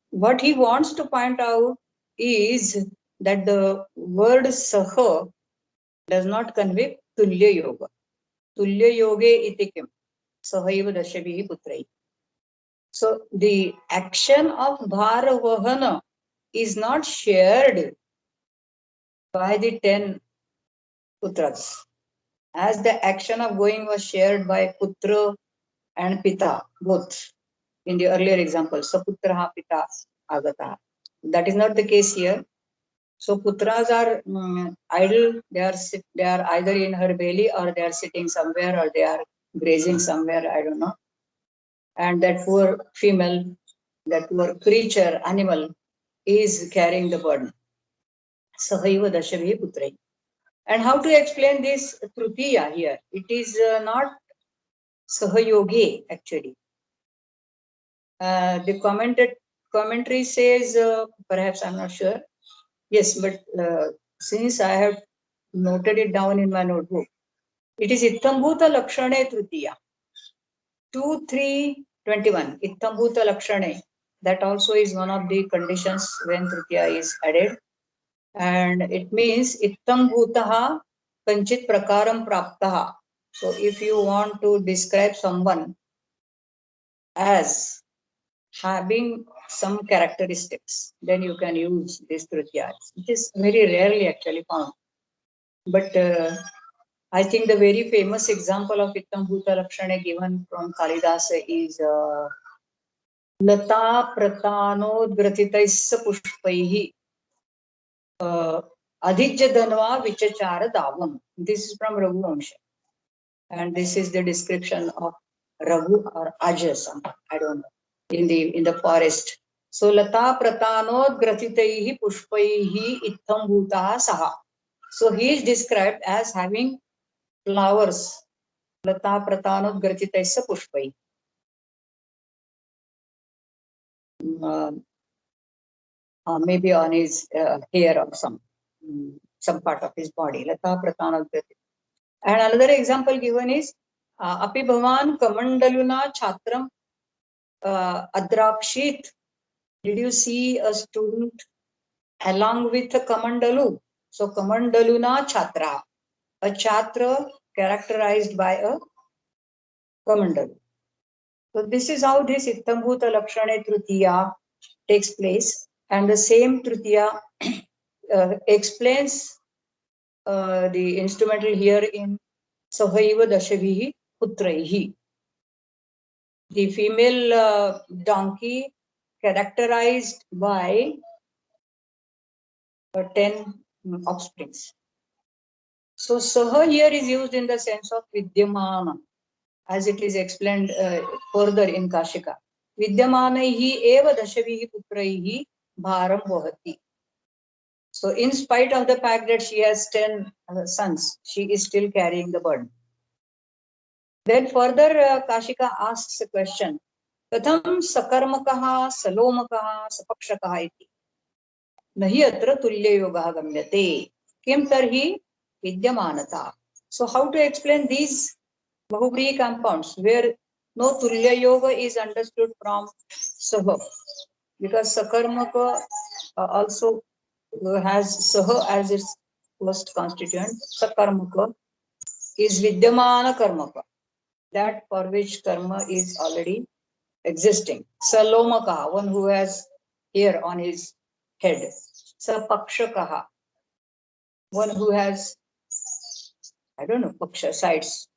A: What he wants to point out is that the word saha does not convey tulya yoga. Tulya yoge itikim. Sahaiva dashavihi putrai. So the action of bharavahana is not shared by the 10 putras, as the action of going was shared by putra and pita, both in the earlier example. Saputraha pita agata. That is not the case here. So putras are idle. They are either in her belly or they are sitting somewhere or they are grazing somewhere. I don't know. and that poor female, that poor creature, animal, is carrying the burden. Sahaiva dashavi putrai. And how to explain this trutiya here? It is not sahayogi actually. The commentary says, perhaps I'm not sure. Yes, but since I have noted it down in my notebook, it is Ittambhuta Lakshane Trutiya. 2-3-21. Ittambhuta Lakshane. That also is one of the conditions when Trutiya is added. And it means Ittambhutaha Kanchit Prakaram Praptaha. So if you want to describe someone as having some characteristics, then you can use this Trutiya. It is very rarely actually found. But I think the very famous example of Ittambhuta Lakshane given from Kalidasa is Lata Pratanodgratitaissa Pushpaihi Adhijya Dhanva Vichachara Davam. This is from Raghu Vamsha. And this is the description of Raghu or Ajasa, I don't know, in the forest. So Lata Pratanodgratitaihi Pushpaihi Ittambhuta Saha. So he is described as having flowers. Lata Pratanodgratitaissa Pushpai. Maybe on his hair or some part of his body. Lata Pratanodgratitaissa. And another example given is Api Bhavan Kamandaluna Chatram Adrakshit. Did you see a student along with a Kamandalu? So Kamandaluna Chatra, a Chatra characterized by a Kamandalu. So this is how this Ittambhuta Lakshane Trutiya takes place, and the same Trutiya explains the instrumental here in Sahaiva Dashavihi Putraihi. The female donkey characterized by 10 offsprings. So Saha here is used in the sense of Vidyamana, as it is explained further in Kashika. Vidyamanaihi eva dashavihi putraihi bharam vahati. So in spite of the fact that she has 10 sons, she is still carrying the burden. Then further Kashika asks a question. Katham sakarmakaha salomakaha sapakshakaha iti. Nahi atra tulya yogaha gamyate. Kim tarhi vidyamanata. So how to explain these Bahubri compounds where no Tulya Yoga is understood from Saha, because Sakarmaka also has Saha as its first constituent. Sakarmaka is Vidyamana Karmaka, that for which karma is already existing. Salomaka, one who has hair on his head. Sapakshakaha, one who has, I don't know, paksha, sides.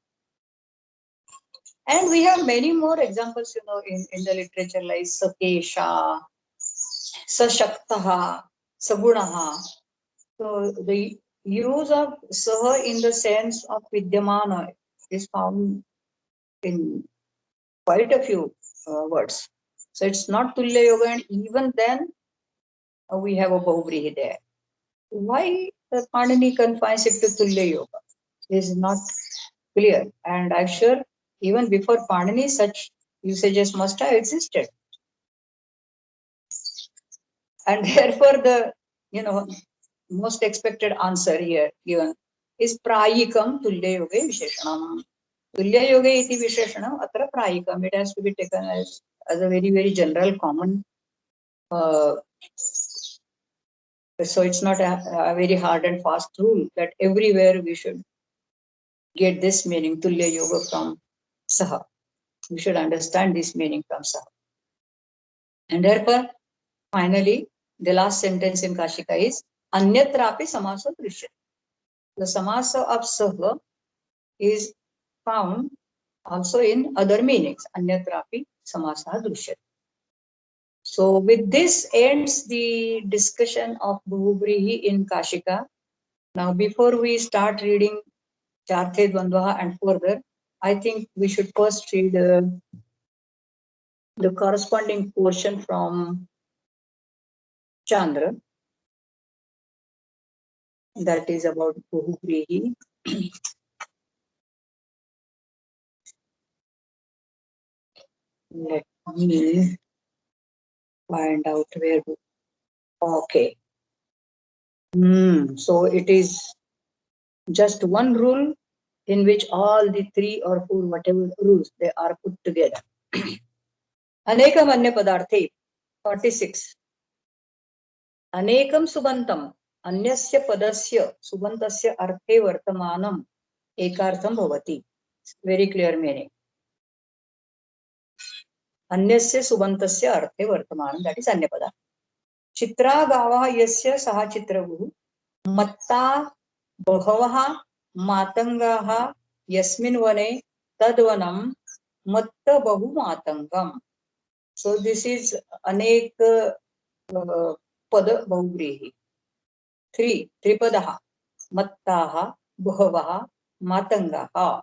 A: And we have many more examples, in the literature, like Sakesha, Sashaktaha, Sagunaha. So the use of Saha in the sense of Vidyamana is found in quite a few words. So it's not Tulya Yoga, and even then we have a Bahubri there. Why the Panini confines it to Tulya Yoga is not clear, and I'm sure even before Panini such usages must have existed. And therefore the most expected answer here given is Prayikam Tulya Yoga Visheshanam. Tulya Yoga iti Visheshanam atra Prayikam. It has to be taken as a very, very general common. So it's not a very hard and fast rule that everywhere we should get this meaning Tulya Yoga from Saha. We should understand this meaning from Saha. And therefore, finally, the last sentence in Kashika is Anyatrapi Samasa Drishyate. The Samasa of Saha is found also in other meanings. Anyatrapi Samasa Drishyate. So with this ends the discussion of Bahubri in Kashika. Now, before we start reading Charthe Dvandvaha and further, I think we should first read the corresponding portion from Chandra, that is about Bahuvrihi. Let me find out where. Okay. So it is just one rule in which all the 3 or 4 whatever rules they are put together. Anekam anya padarthe 46. Anekam subantam anyasya padasya subantasya arthe vartamanam ekartham bhavati. Very clear meaning. Anyasya subantasya arthe vartamanam, that is anyapada. Chitra gavah yasya saha chitravuh matta bahavaha matangaha yasmin vane tadvanam matta bahu matangam. So this is anek pada bahuvrihi. 3 tripadaha mattaha bahavaha matangaha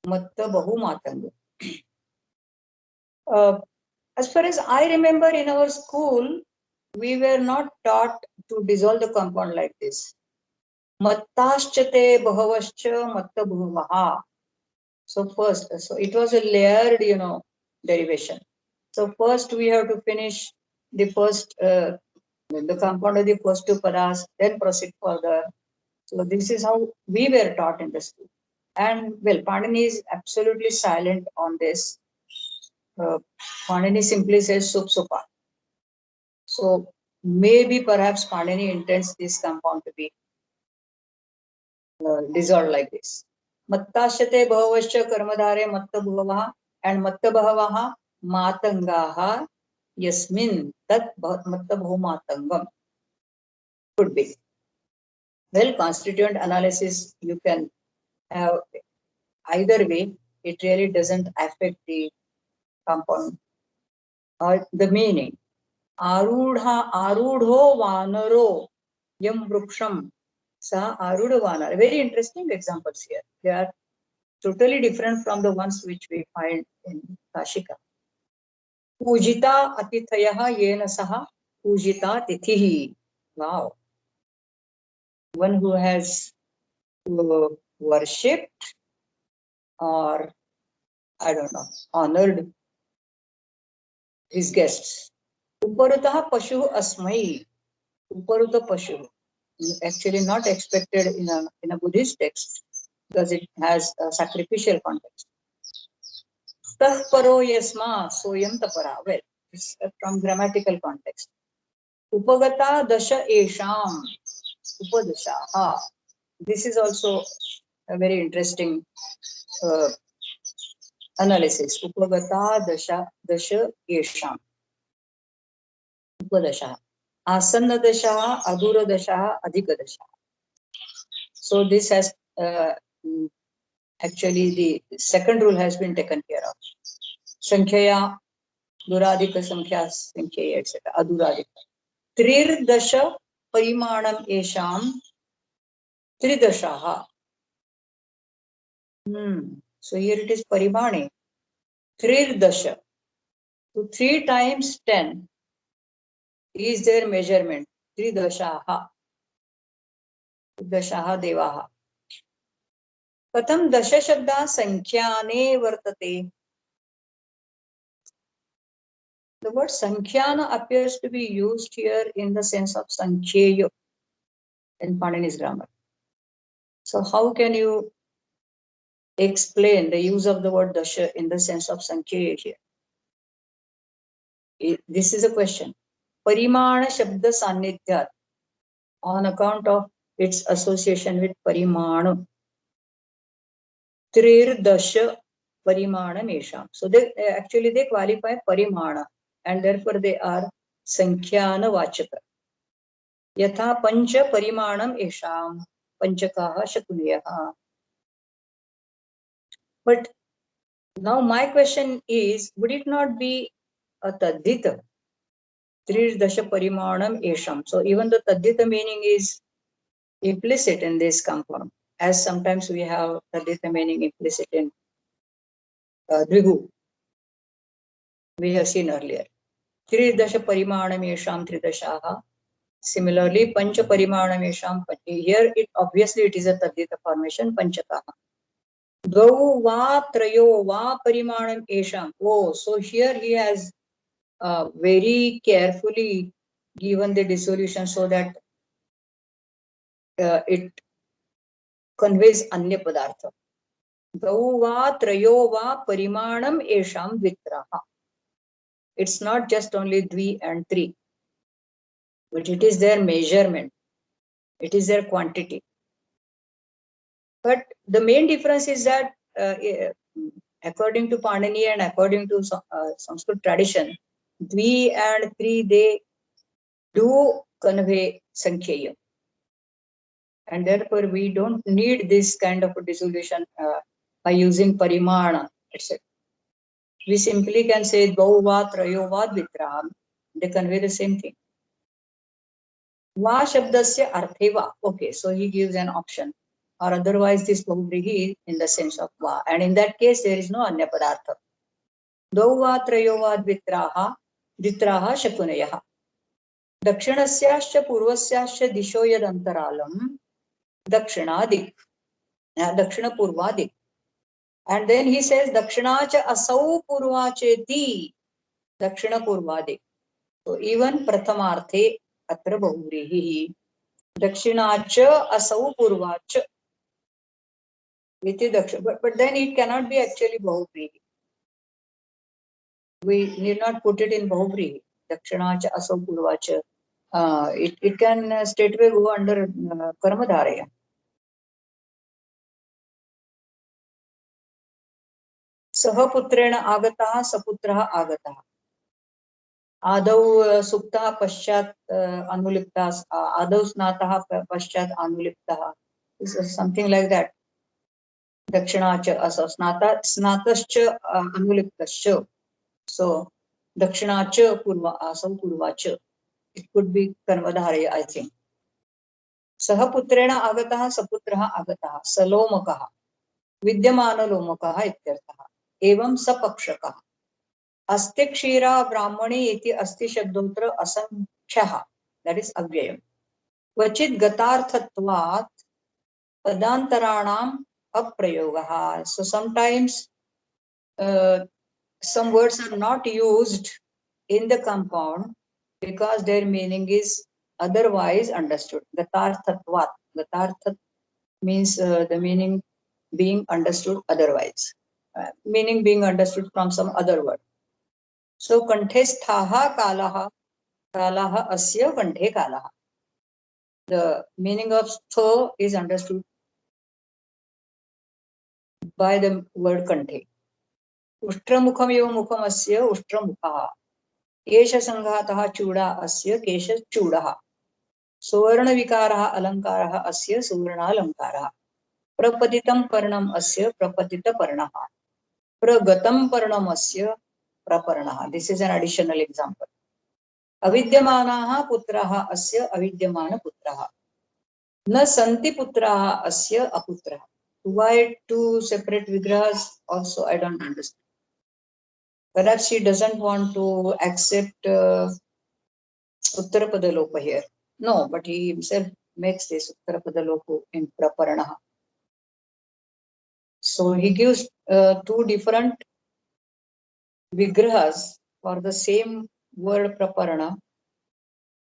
A: matta bahu matangam. As far as I remember, in our school, we were not taught to dissolve the compound like this. Mattaschate bhavascha matta bhavaha. So first, so it was a layered, derivation. So first we have to finish the first, the compound of the first 2 padas, then proceed further. So this is how we were taught in the school. And well, Panini is absolutely silent on this. Panini simply says sup supa. So maybe perhaps Panini intends this compound to be dissolved like this. Mattashyate bhavavascha karmadhare matta bhavaha and matta bhavaha matangaha yasmin tat matta bhav matangam. Could be. Well, constituent analysis you can have either way. It really doesn't affect the compound or the meaning. Arudho vanaro yam vruksham sa arudha vanara. Very interesting examples here. They are totally different from the ones which we find in Kashika. Pujita atithayaha yena saha pujita tithihi. Wow. One who has worshipped or, I don't know, honored his guests. Uparutaha pashu asmai. Uparuta pashu. Actually not expected in a Buddhist text because it has a sacrificial context. Tah paro yasma soyam tapara. Well, it's from grammatical context. Upagata dasha esham. Upadasha. This is also a very interesting analysis. Upagata dasha esham. Upadasha. Asanna dasha, adura dasha, adhika dasha. So this has actually the second rule has been taken care of. Sankhya, duradhika sankhya, sankhya, etc. Aduradhika. Trirdasha parimanam esham tridashaha. So here it is parimane. Trirdasha. So 3 times 10 is their measurement. Tridashaha. Dashaha devaha. Katham dasha shabda sankhyane vartate. The word Sankhyana appears to be used here in the sense of Sankhyeya in Panini's grammar. So how can you explain the use of the word Dasha in the sense of Sankhyeya here? This is a question. Parimana Shabda Sannidhyat, on account of its association with Parimana. Trir Dasha Parimana Mesham. So they qualify Parimana and therefore they are Sankhyana Vachaka. Yatha pancha parimanam esham panchakaha shakuneyaha. But now my question is, would it not be a tadhita? Tridasha parimanam esham. So even the tadhita meaning is implicit in this compound, as sometimes we have tadhita meaning implicit in Drigu. we have seen earlier. Tridasha parimanamesham tridashaha. Similarly, pancha parimanamesham. Here, obviously it is a tadita formation, panchakaha. Dvau va trayo va parimanam esham. Oh, so here he has very carefully given the dissolution so that it conveys anya padartha. Dvau va trayo va parimanam esham dvitraha. It's not just only dvi and three, but it is their measurement. It is their quantity. But the main difference is that according to Panini and according to Sanskrit tradition, dvi and three, they do convey sankhya. And therefore, we don't need this kind of a dissolution by using parimana, etc. We simply can say dvau va trayo va dvitraham. They convey the same thing. Va shabdasya arthe va. Okay, so he gives an option. Or otherwise this bahuvrihi in the sense of va. And in that case, there is no anya padartha. Dvau va trayo va dvitraha shakunayaha. Dakshinasyaścha purvasyascha disho yadantaralam dakshinadik. Dakshina purvadik. And then he says dakshinacha asau purvacheti dakshina purvadik. So even prathamarthe atra bahuvrihi dakshinacha asau purvacha. But then it cannot be actually bahuvrihi. We need not put it in bahuvrihi. Dakshinacha asau purvacha. It can straightway go under karmadharaya. Saha putrena agataha saputraha agataha. Adau suktaha paschat anuliptas. Adau snataha paschat anuliptaha. This is something like that. Dakshinacha asa snatascha anuliptascha. So dakshinacha purva asau purvacha. It could be karmadharaya, I think. Saha putrena agataha saputraha agataha salomakaha vidyamana lomakaha ityarthaha evam sapakshakaha asti kshira brahmani iti asti shabdotra asankhyaha, that is avyayam. Kvachit gatarthatvat padantaranam aprayogaha. So sometimes some words are not used in the compound because their meaning is otherwise understood. Gatarthatvat. Gatarthat means the meaning being understood otherwise. Meaning being understood from some other word. So kanthesthaha kalaha kalaha asya kanthe kalaha. The meaning of stha is understood by the word kanthe. Ushtramukham eva mukham asya ushtramukhah. Kesha sanghatah chuda asya kesha chudah. Suvarna vikarah alankaraha asya suvarna alankarah. Prapatitam parnam asya prapatita parnah. Pragatam parnam asya praparnah. This is an additional example. Avidyamanaha putraha asya avidyamana putraha. Na santi putraha asya aputraha. Why two separate vigrahas also I don't understand. Perhaps she doesn't want to accept Uttarapada Lopa here. No, but he himself makes this Uttarapada Lopa in Praparanaha. So he gives two different vigrahas for the same word Praparana.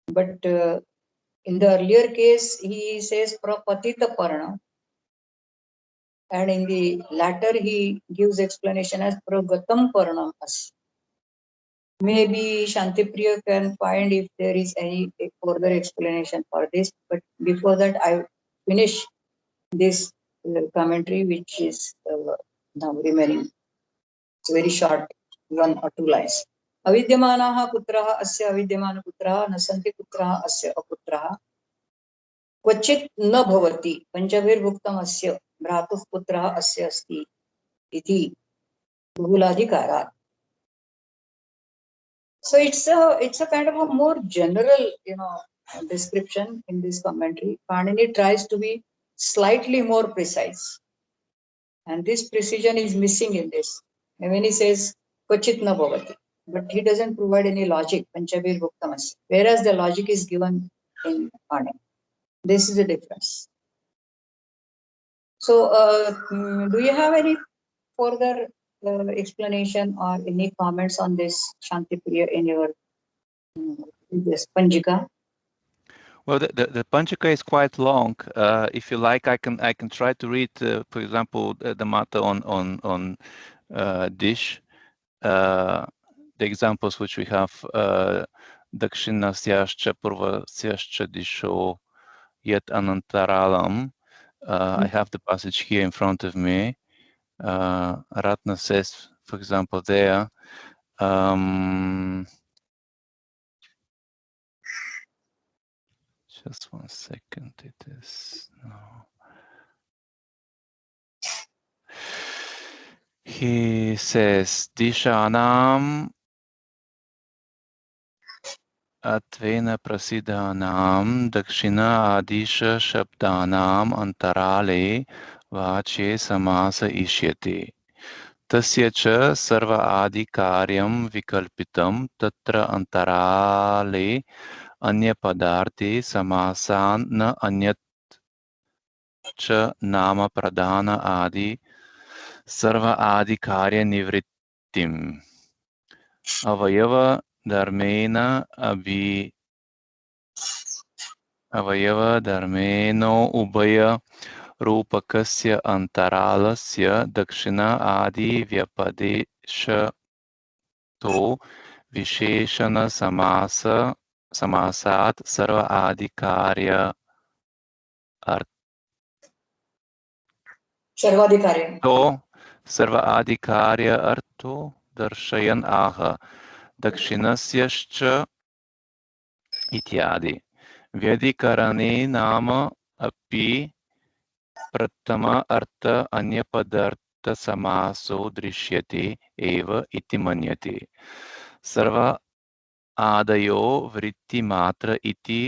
A: But in the earlier case, he says Prapatita Parana. And in the latter, he gives explanation as Pragatam Paranam as. Maybe Shantipriya can find if there is any further explanation for this. But before that, I finish this commentary, which is now remaining. It's very short, 1 or 2 lines. Avidyamanaha putraha asya avidyamana putraha nasanti putraha asya aputraha. Kvachit na bhavati panchabhir bhuktam asya bhratuh putraha asya asti iti bahuladhikarat. So it's a kind of a more general, description in this commentary. Panini tries to be slightly more precise, and this precision is missing in this. And when he says kvachit na bhavati, but he doesn't provide any logic. Panchabir Bhuktamasi, whereas the logic is given in Pani. This is the difference. So, do you have any further explanation or any comments on this, Shanti Priya, in your this Panjika?
D: Well, the Panchaka is quite long. If you like, I can try to read, for example, the mata on dish. The examples which we have: Dakshinasyaschcha Purvasyascha Disho Yet Anantaralam. I have the passage here in front of me. Ratna says, for example, there. Just 1 second. It is now. He says, Dishanam Atvena Prasidhanam Dakshina Adisha Shabdanam Antarale Vache Samasa Ishyate. Tasya cha sarva adi karyam vikalpitam tatra antarale anya padarthi samasan na anyat cha nama pradhana adi sarva adi karya nivrittim. Avayava dharmena avayava dharmeno ubaya रूपकस्य अंतरालस्य दक्षिण आदि व्यपदेशतो विशेषण समासात् सर्व आदिकार्य सर्व आदिकार्य अर्थो दर्शयन् आह दक्षिणस्यश्च इत्यादि व्यधिकरणे नाम अपि प्रथम अर्थ अन्य पदार्थ समासो दृश्यते एव इति मन्यते सर्व आदयो वृत्तिमात्र इति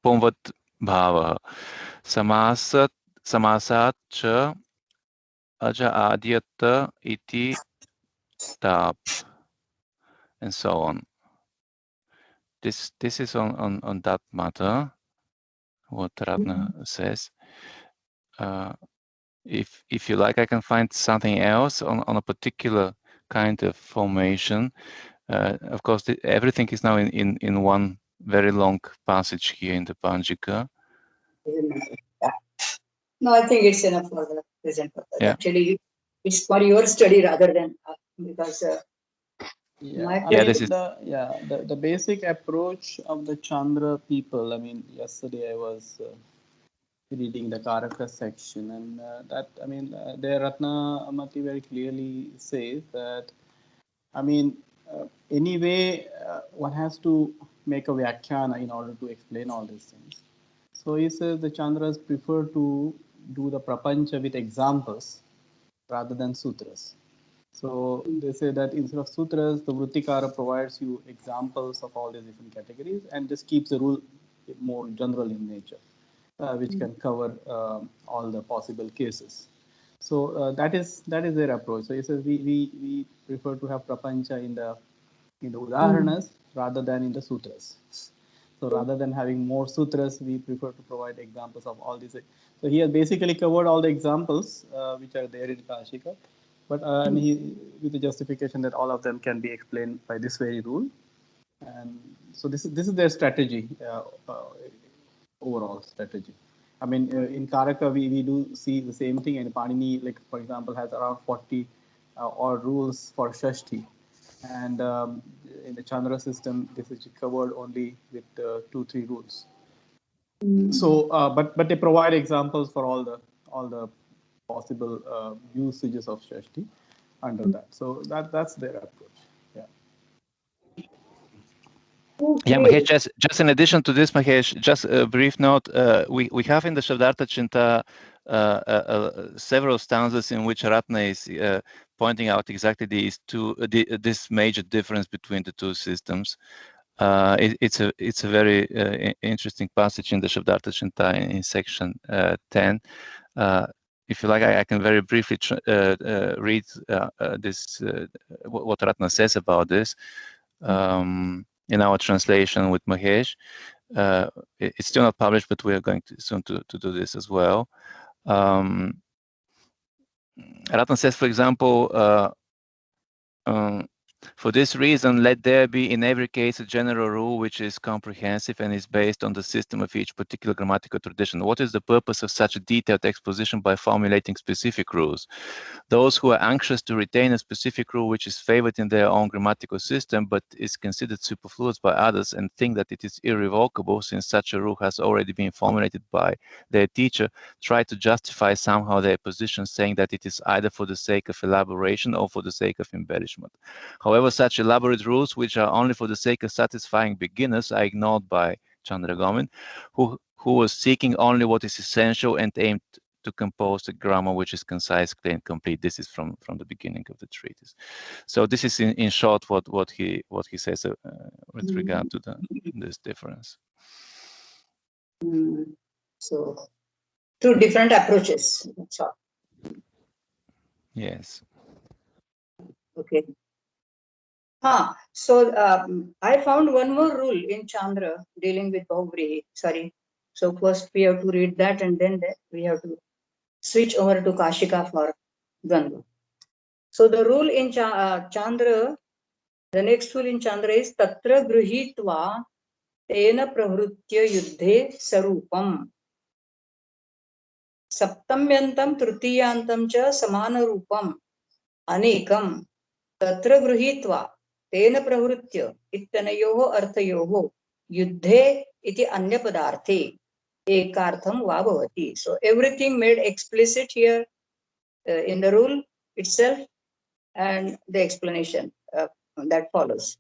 D: पुंवत् भावः समासात् च अज आद्यत इति tap, and so on. This is on that matter, what Ratna says. If you like, I can find something else on a particular kind of formation. Of course, everything is now in one very long passage here in the Panjika.
A: No, I think it's enough for the present purpose. Yeah. Actually, it's for your study rather than because.
B: The basic approach of the Chandra people. I mean, yesterday I was reading the Karaka section, and there Ratna Amati very clearly says that, anyway, one has to make a vyakhyana in order to explain all these things. So he says the Chandras prefer to do the prapancha with examples rather than sutras. So they say that instead of sutras, the Vrittikara provides you examples of all these different categories and just keeps the rule more general in nature, which can cover all the possible cases. So that is their approach. So he says we prefer to have prapancha in the udaharanas rather than in the sutras. So rather than having more sutras, we prefer to provide examples of all these. So he has basically covered all the examples which are there in Kashika. But with the justification that all of them can be explained by this very rule, and so this is their strategy, overall strategy. In Karaka we do see the same thing, and Panini, like for example, has around 40 odd rules for Shashti, and in the Chandra system this is covered only with 2-3 rules. So, but they provide examples for all the possible usages of Shashti under that. So that's their approach. Yeah.
D: Yeah, Mahesh, just in addition to this, Mahesh, just a brief note. We have in the Shabdartha Chinta several stanzas in which Ratna is pointing out exactly this major difference between the two systems. it's a very interesting passage in the Shabdartha Chinta in section 10. If you like, I can very briefly read this what Ratna says about this in our translation with Mahesh. It's still not published, but we are going to soon to do this as well. Ratna says, for example, for this reason, let there be in every case a general rule which is comprehensive and is based on the system of each particular grammatical tradition. What is the purpose of such a detailed exposition by formulating specific rules? Those who are anxious to retain a specific rule which is favored in their own grammatical system but is considered superfluous by others and think that it is irrevocable since such a rule has already been formulated by their teacher, try to justify somehow their position, saying that it is either for the sake of elaboration or for the sake of embellishment. However, such elaborate rules, which are only for the sake of satisfying beginners, are ignored by Chandra Gomin, who was seeking only what is essential and aimed to compose a grammar which is concise, clear, and complete. This is from the beginning of the treatise. So this is in short what he says with regard to this difference.
A: So two different approaches. That's all.
D: Yes.
A: Okay. So I found one more rule in Chandra dealing with Bahuvrihi. Sorry. So first we have to read that, and then we have to switch over to Kashika for Dvandva. So the rule in Chandra, the next rule in Chandra is Tatra Gruhitva Tena Pravrutya Yuddhe Sarupam Saptamyantam Trutiyantam Cha Samana Rupam Anekam Tatra Gruhitva Tena Pravrutya Ittanayoho Arthayoho Yuddhe iti Anya Padarthe Ekartham va bhavati. So everything made explicit here in the rule itself and the explanation that follows.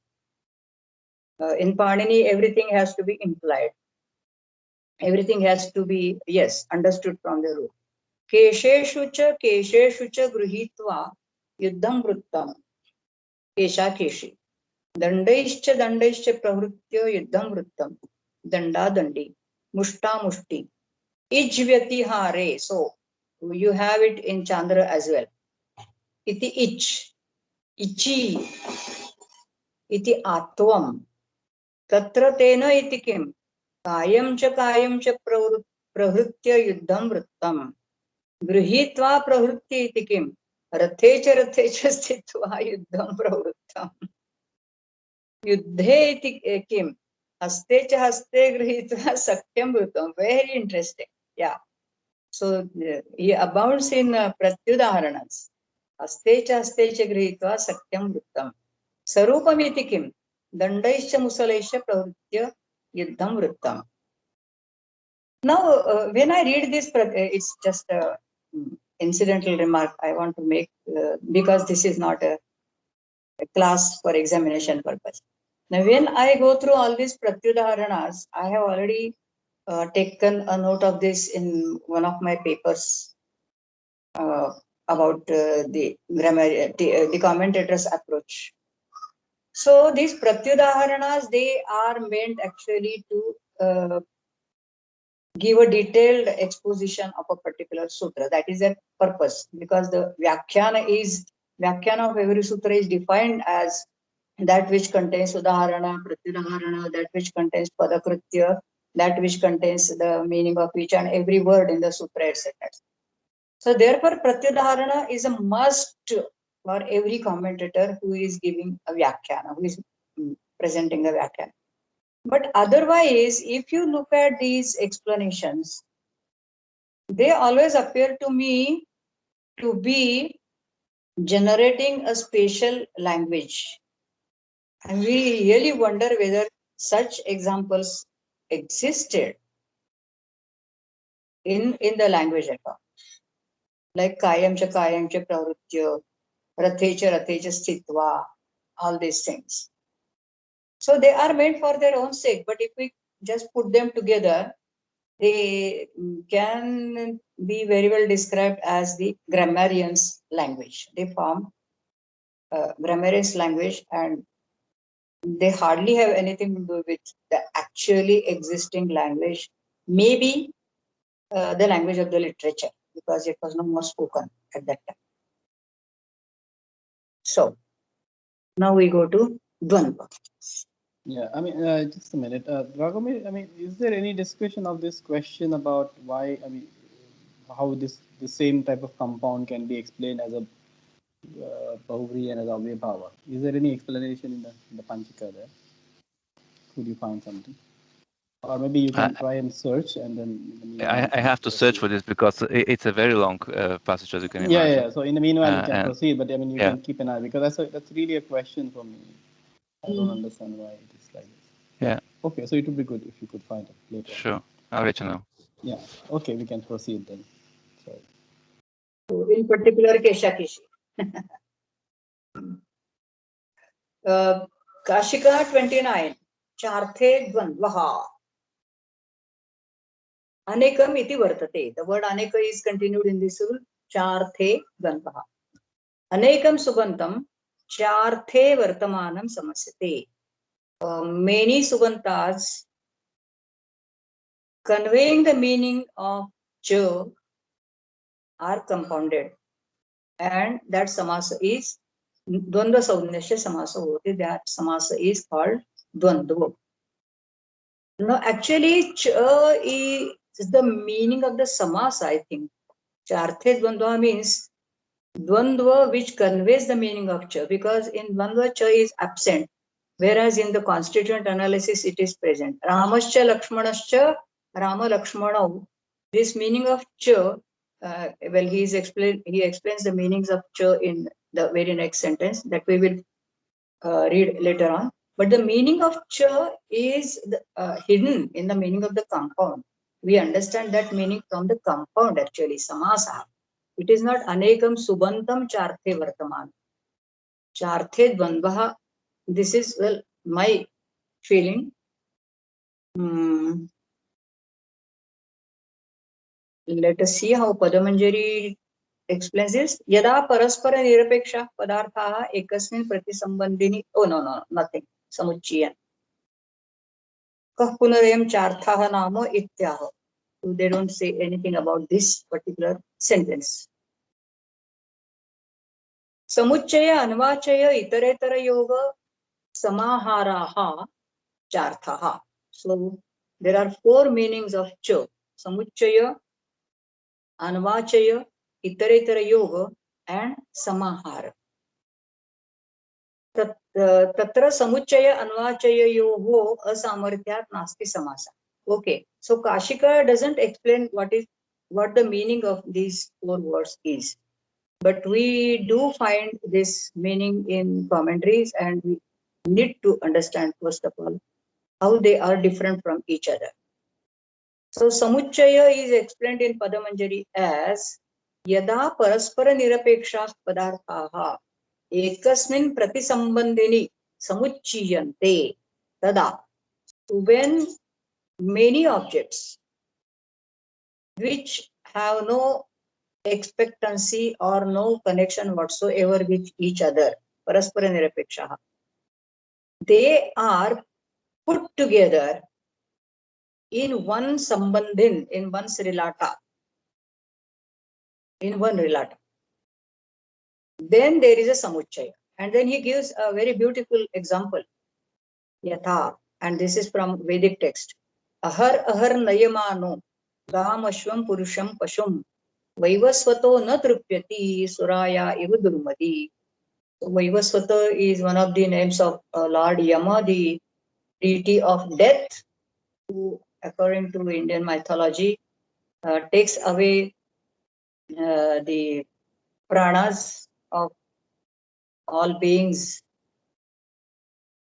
A: In Panini, everything has to be implied. Everything has to be, yes, understood from the rule. Kesheshu cha gruhitva yuddham vruttam. Kesha keshi. Dandaischa pravrutya yuddham vruttam. Danda dandi. Mushta mushti. Ijvyati hare. So you have it in Chandra as well. Iti ich. Ichi. Iti atvam. Tatra tena iti kim. Kayam cha pravritya yuddham vrittam. Grihitva pravritya iti kim. Rathe cha sthitva yuddham pravrittam. Yuddhe iti kim. Haste cha haste grihitva sakyam vrittam. Very interesting. Yeah. So he abounds in pratyudaharanas. Haste cha grihitva sakyam vrittam. Sarupam iti kim. Dandaischa musalaischa pravritya yuddham vrittam. Now, when I read this, it's just a incidental remark I want to make because this is not a class for examination purpose. Now, when I go through all these pratyudaharanas, I have already taken a note of this in one of my papers about the grammar, the commentator's approach. So these pratyudaharanas, they are meant actually to give a detailed exposition of a particular sutra. That is their purpose, because the Vyakhyana of every sutra is defined as that which contains Udaharana, Pratyudaharana, that which contains Padakritya, that which contains the meaning of each and every word in the sutra, etc. So therefore, Pratyudaharana is a must for every commentator who is giving a Vyakhyana, who is presenting a Vyakhyana. But otherwise, if you look at these explanations, they always appear to me to be generating a spatial language. And we really wonder whether such examples existed in the language at all. Like Kayam cha pravritya, Rathe cha sthitva, all these things. So they are made for their own sake, but if we just put them together, they can be very well described as the grammarian's language. They form grammarian's language, and they hardly have anything to do with the actually existing language, maybe the language of the literature, because it was no more spoken at that time. So now we go to Dvandva.
B: Yeah, I mean, just a minute. Dragomir, I mean, is there any discussion of this question about why, I mean, how the same type of compound can be explained as a Bahuvri and as Avyabhava? Is there any explanation in the Panchika there? Could you find something? Or maybe you can try and search and then. In the meanwhile,
D: I have to search for this because it's a very long passage, as you can
B: Yeah,
D: imagine.
B: yeah. So in the meanwhile, you can proceed, but I mean, you
D: yeah.
B: can keep an eye because that's really a question for me. I don't understand why it is like this.
D: Yeah.
B: Okay, so it would be good if you could find it later.
D: Sure, I'll let you know.
B: Yeah. Okay, we can proceed then. So
A: in particular, Keshakishi. Kashika 29. Charthe Dvandvaha. Anekam iti vartate. The word aneka is continued in this rule. Charthe Dvandvaha. Anekam subantam. Charthe vartamanam samasyate. Many subantas conveying the meaning of cha are compounded, and that samasa is Dvandva Saudnyasya samasa hote. That samasa is called Dvandva. No, actually, cha is the meaning of the samasa, I think. Charthe Dvandva means Dvandva which conveys the meaning of cha, because in Dvandva cha is absent, whereas in the constituent analysis it is present. Ramascha Lakshmanascha Rama Lakshmanav. This meaning of cha, well, he explains the meanings of cha in the very next sentence that we will read later on. But the meaning of cha is hidden in the meaning of the compound. We understand that meaning from the compound actually, samasa. It is not anekam subantam charthe vartaman. Charthe dvandvaha. This is, well, my feeling. Let us see how Padamanjari explains this. Yada paraspara nirapeksha padarthaha ekasmin pratisambandhini. Oh, no, nothing. Samuchchiyan. Kah punarayam charthaha namo ityaha. So they don't say anything about this particular sentence. Samuchchaya anvachaya itaretara yoga samaharaha charthaha. So there are four meanings of cha. Samuchchaya, anvachaya, itaretara yoga, and samahara. Tatra samuchchaya anvachayayoho asamarthyat nasti samasa. Okay, so Kashika doesn't explain what the meaning of these four words is, but we do find this meaning in commentaries, and we need to understand first of all how they are different from each other. So samuchchaya is explained in Padamanjari as yada paraspara nirapeksha padarthaha ekasmin pratisambandhini samuchchiyante tada. When many objects which have no expectancy or no connection whatsoever with each other, paraspara nirapeksha, they are put together in one sambandhin, in one's relata, in one relata. Then there is a samuchchaya. And then he gives a very beautiful example. Yatha, and this is from Vedic text. Ahar nayamano gamashvam purusham pashum vaivasvato na trupyati suraya iva durmadi. So Vaivasvata is one of the names of Lord Yama, the deity of death, who, according to Indian mythology, takes away the pranas of all beings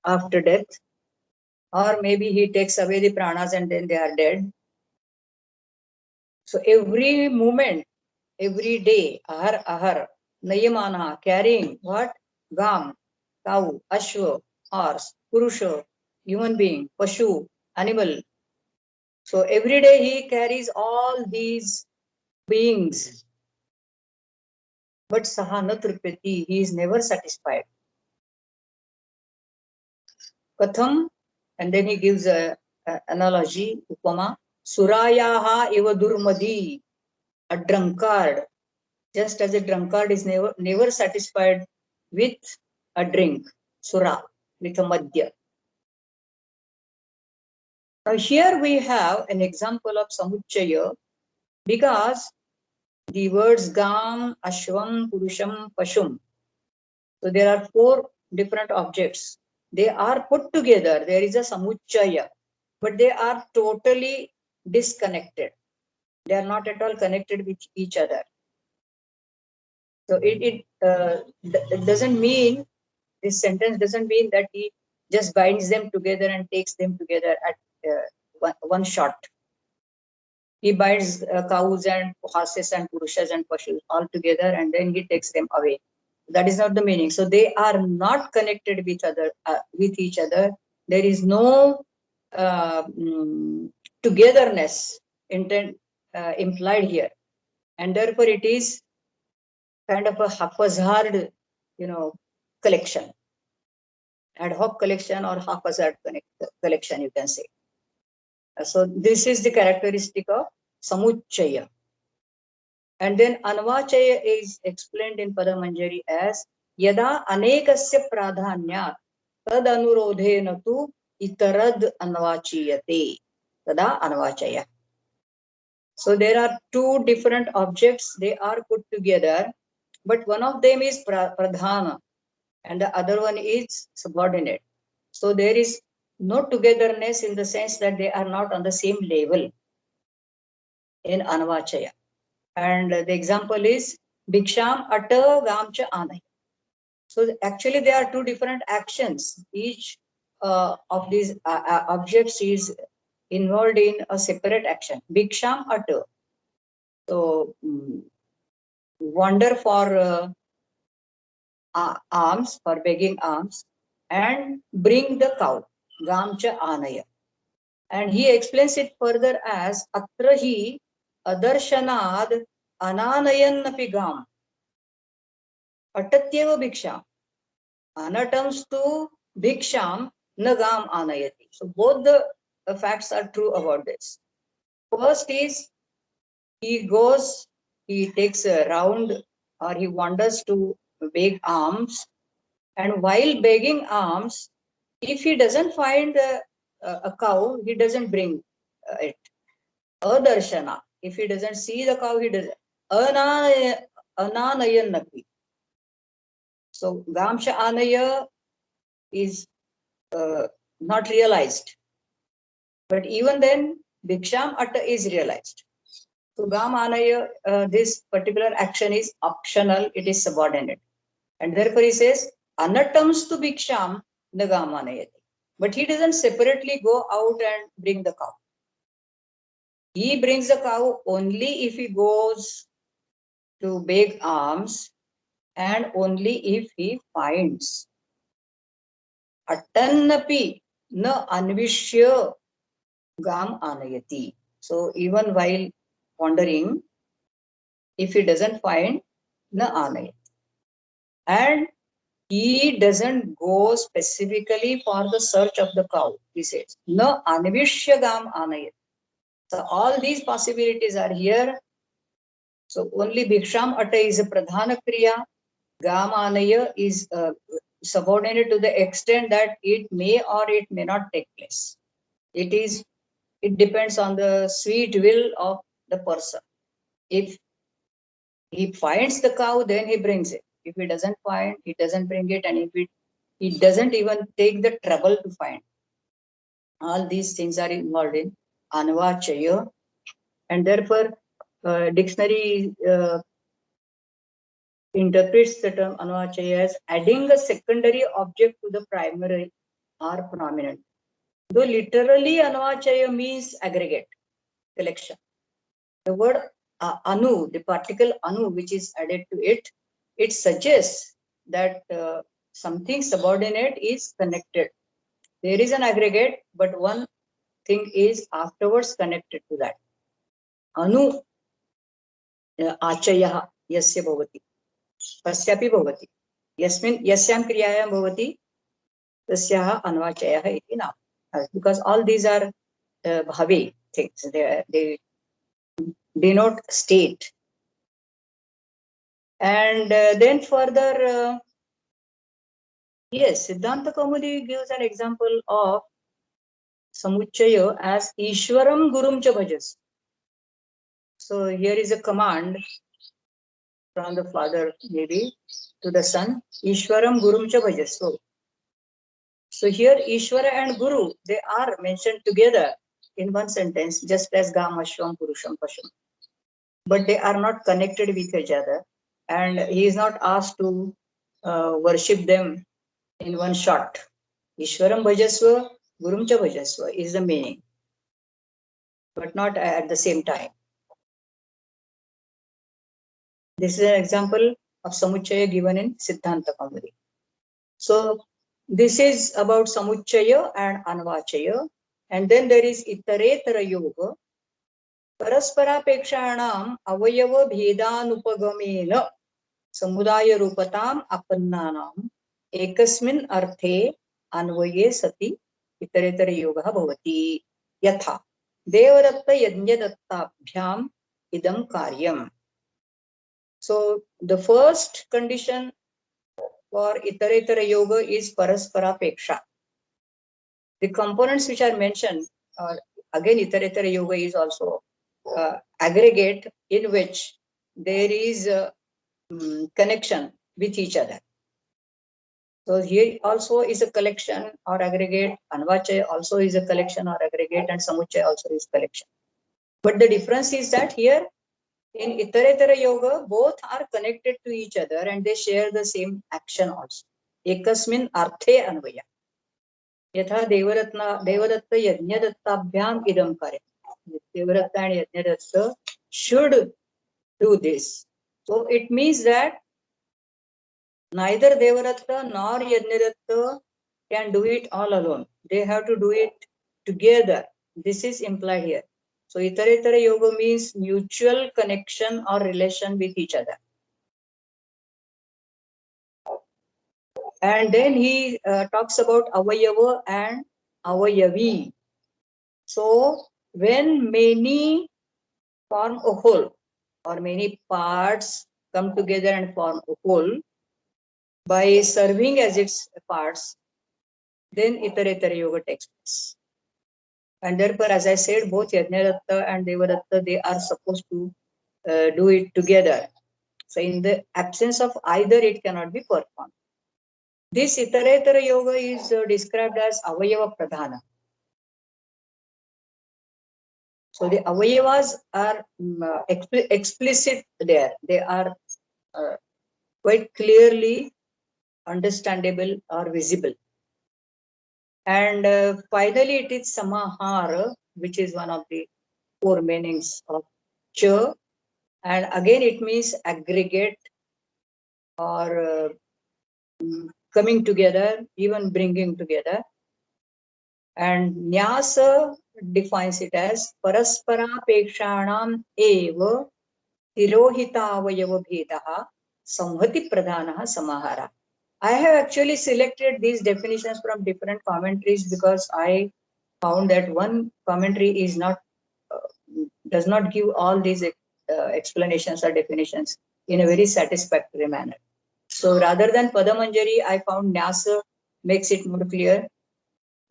A: after death, or maybe he takes away the pranas and then they are dead. So every moment, every day, ahar, nayamana, carrying what? Gam, cow, ashwa, horse, purusha, human being, pashu, animal. So every day he carries all these beings. But saha na trupyati, he is never satisfied. Katham, and then he gives a analogy, upama, Surayaha iva durmadi, a drunkard, just as a drunkard is never satisfied with a drink, sura, with a madhya. Now here we have an example of samuchaya, because the words gam, ashvam, purusham, pashum. So there are 4 different objects. They are put together. There is a samuchaya, but they are totally disconnected. They are not at all connected with each other. So it doesn't mean, this sentence doesn't mean that he just binds them together and takes them together at one shot. He binds cows and horses and purushas and pashus all together, and then he takes them away. That is not the meaning. So they are not connected with each other. There is no togetherness implied here, and therefore it is kind of a haphazard, collection, ad hoc collection or haphazard collection, you can say. So this is the characteristic of samuchaya. And then anvachaya is explained in Padamanjari as yada anekasya pradhanya tad anurodhena tu itarad anvachiyate tada anvachaya. So there are 2 different objects, they are put together, but one of them is pradhana and the other one is subordinate. So there is no togetherness in the sense that they are not on the same level in anvachaya. And the example is bhiksham ata gamcha anay. So actually there are 2 different actions. Each of these objects is involved in a separate action. Bhiksham ata. So wander for alms, for begging alms, and bring the cow. Gamcha anaya. And he explains it further as atrahi adarshanaad ananayan api gam. Atatyeva bhiksham. Anatams to bhiksham nagam anayati. So both the facts are true about this. First is he takes a round, or he wanders to beg alms, and while begging alms, if he doesn't find a cow, he doesn't bring it. Adarshana. If he doesn't see the cow, he doesn't. Ananayan napi. So gamsha anaya is not realized, but even then bhiksham atta is realized. So gam anaya, this particular action is optional, it is subordinate, and therefore he says anatams to bhiksham nagam anayati. But he doesn't separately go out and bring the cow. He brings the cow only if he goes to beg alms and only if he finds. Attannapi na anvishya gam anayati. So even while wandering, if he doesn't find, na anayati. And he doesn't go specifically for the search of the cow. He says, na anvishya gam anayati. So all these possibilities are here. So only bhiksham atta is a pradhana kriya. Gam anaya is subordinate to the extent that it may or it may not take place. It depends on the sweet will of the person. If he finds the cow, then he brings it. If he doesn't find, he doesn't bring it, and if he doesn't even take the trouble to find. All these things are involved in anvachaya, and therefore dictionary interprets the term anvachaya as adding a secondary object to the primary or prominent. Though literally anvachaya means aggregate, collection. The word anu, the particle anu which is added to it, it suggests that something subordinate is connected. There is an aggregate, but one thing is afterwards connected to that. Anu achayah yasya bhavati, kasyapi bhavati, yasyam kriyayam bhavati, tasyaha anvachayah iti nam. Because all these are bhavi things. They denote state. And then further, yes, Siddhanta Kaumudi gives an example of Samuchaya as Ishwaram Gurum cha bhajas. So here is a command from the father maybe to the son, Ishwaram Gurum cha bhajas. So here Ishwara and Guru, they are mentioned together in one sentence, just as Gam, Ashwam, Purusham, Pasham. But they are not connected with each other. And he is not asked to worship them in one shot. Ishwaram bhajasva, Gurum cha bhajasva is the meaning, but not at the same time. This is an example of Samuchaya given in Siddhanta Kaumudi. So this is about Samuchaya and Anvachaya. And then there is Itaretara Yoga. Parasparapekshanam avayava bhedanupagamen samudaya rupatam apannanam ekasmin arthe anvaye sati itaretara yoga bhavati yatha devadatta yajnadattabhyam idam karyam. So the first condition for itaretara yoga is parasparapeksha. The components which are mentioned, again itaretara yoga is also aggregate in which there is a connection with each other. So here also is a collection or aggregate, Anvachaya also is a collection or aggregate, and Samuchaya also is collection. But the difference is that here in Itaretara Yoga, both are connected to each other and they share the same action also. Ekasmin arthe anvaya. Yatha devadatta yajnadattabhyam idam karya. Devadatta and Yajnadatta should do this. So it means that neither Devadatta nor Yajnadatta can do it all alone. They have to do it together. This is implied here. So Itaretara Yoga means mutual connection or relation with each other. And then he talks about Avayava and Avayavi. So when many form a whole or many parts come together and form a whole by serving as its parts, then Itaretara Yoga takes place. And therefore, as I said, both Yajnadatta and Devadatta, they are supposed to do it together. So in the absence of either, it cannot be performed. This Itaretara Yoga is described as Avayava Pradhana. So the Avayavas are explicit there. They are quite clearly understandable or visible. And finally, it is Samahara, which is one of the four meanings of Cha. And again, it means aggregate or coming together, even bringing together. And Nyasa defines it as Paraspara Pekshanam Eva Tirohitavayava Bhedaha Samhati Pradhanaha Samahara. I have actually selected these definitions from different commentaries because I found that one commentary is not does not give all these explanations or definitions in a very satisfactory manner. So rather than Padamanjari, I found Nyasa makes it more clear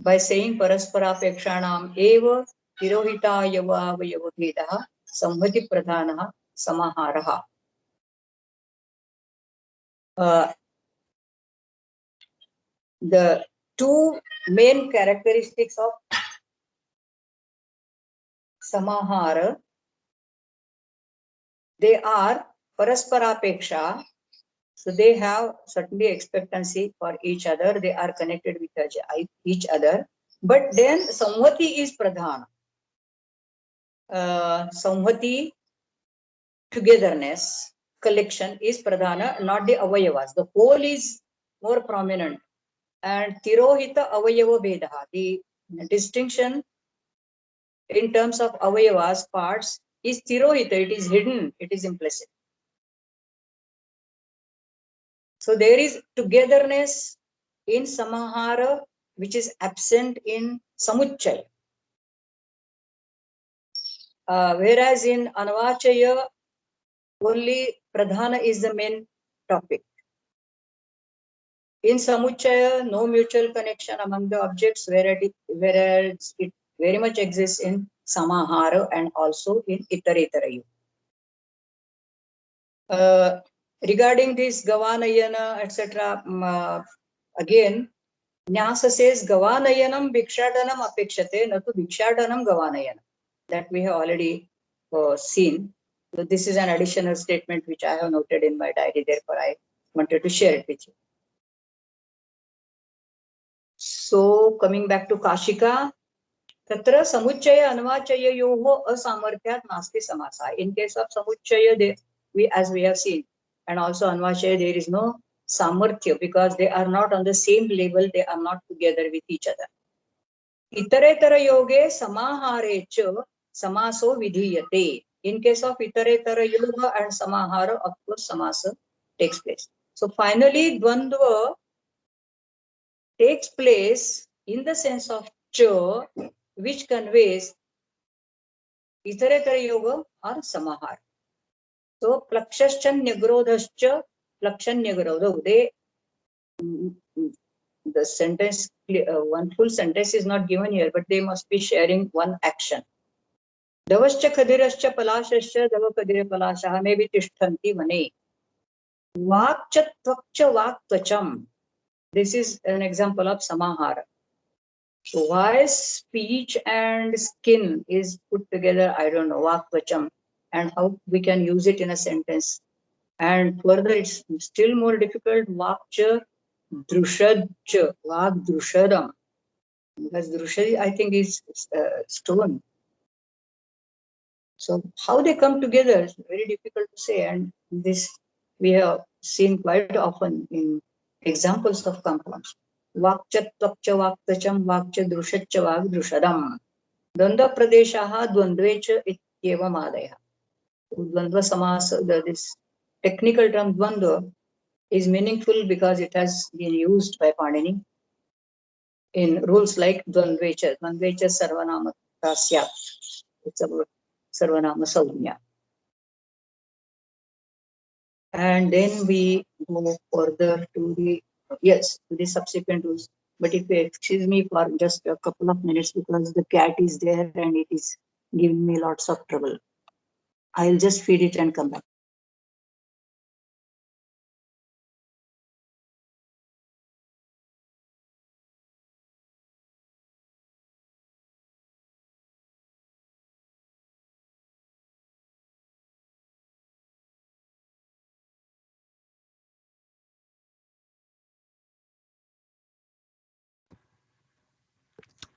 A: by saying Paraspara Pekshanam Eva Tirohita Yava Vayavabhedaha Samhati Pradhanaha Samaharaha. The two main characteristics of Samahara, they are Parasparapeksha, so they have certainly expectancy for each other, they are connected with each other, but then Samhati is Pradhana. Samhati, togetherness, collection is Pradhana, not the Avayavas. The whole is more prominent. And Tirohita Avayava Vedaha, the distinction in terms of Avayavas, parts, is Tirohita, it is hidden, it is implicit. So there is togetherness in Samahara, which is absent in Samuchaya. Whereas in Anvachaya, only Pradhana is the main topic. In Samuchaya, no mutual connection among the objects, whereas it very much exists in Samahara and also in Itaretara Yuga. Regarding this Gavanayana, etc., again, Nyasa says Gavanayanam Bhikshadanam Apekshate, natu Bhikshadanam Gavanayanam. That we have already seen. So this is an additional statement which I have noted in my diary, therefore I wanted to share it with you. So coming back to Kashika, Tatra Samuchaya Anvachaya Yoho Asamarthyat Nasti Samasa. In case of Samuchaya, as we have seen, and also Anvachaya, there is no Samarthya because they are not on the same level, they are not together with each other. Itaretara yoge samahare cha samaso vidhiyate. In case of itaretara yoga and samahara, of course, samasa takes place. So finally, dvandva takes place in the sense of cha, which conveys itaretara yoga or samahara. So plakshascha nyagrodhascha plakshan nyagrodho. The sentence, one full sentence is not given here, but they must be sharing one action. Davascha khadirascha palashascha dava kadire palashaha maybe tishthanti vane. Vakcha tvakcha vaktvacham. This is an example of samahara. So why speech and skin is put together, I don't know, vaktvacham, and how we can use it in a sentence. And further, it's still more difficult, vakcha drushadcha, vak drushadam. Because drushadi, I think, is stone. So how they come together is very difficult to say, and this we have seen quite often in examples of compounds. Vakcha tvakcha vaktacham vakcha drushaccha vak drushadam. Dvandva pradeshaha dvandvecha ityevam adaya. Dvandva samasa, this technical term dvandva is meaningful because it has been used by Panini in rules like dvandvecha. Dvandvecha sarvanama tasya. It's about sarvanama saudhya. And then we go further to the subsequent rules. But if you excuse me for just a couple of minutes because the cat is there and it is giving me lots of trouble. I'll just feed it and come back.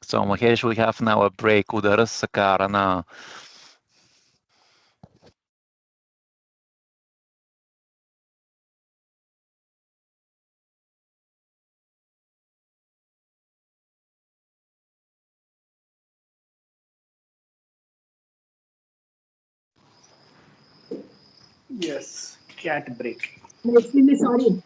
D: So Mahesh, we have now a break. Udarasya karana.
B: Yes, cat break.
A: I'm extremely sorry.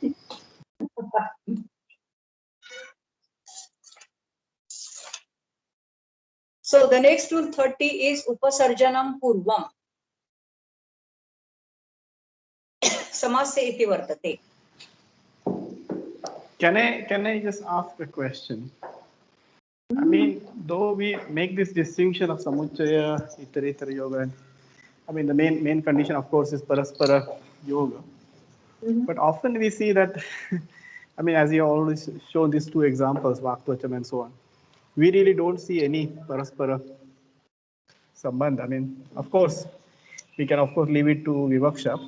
A: So the next rule 30 is upasarjanam purvam. Samasya iti vartate.
B: Can I just ask a question? I mean, though we make this distinction of samuchaya, itaretara yoga, and I mean the main condition, of course, is paraspara yoga. But often we see that, I mean, as you always shown these two examples, vaktvacham and so on, we really don't see any paraspara sambandh. I mean, of course, we can of course leave it to vivaksha.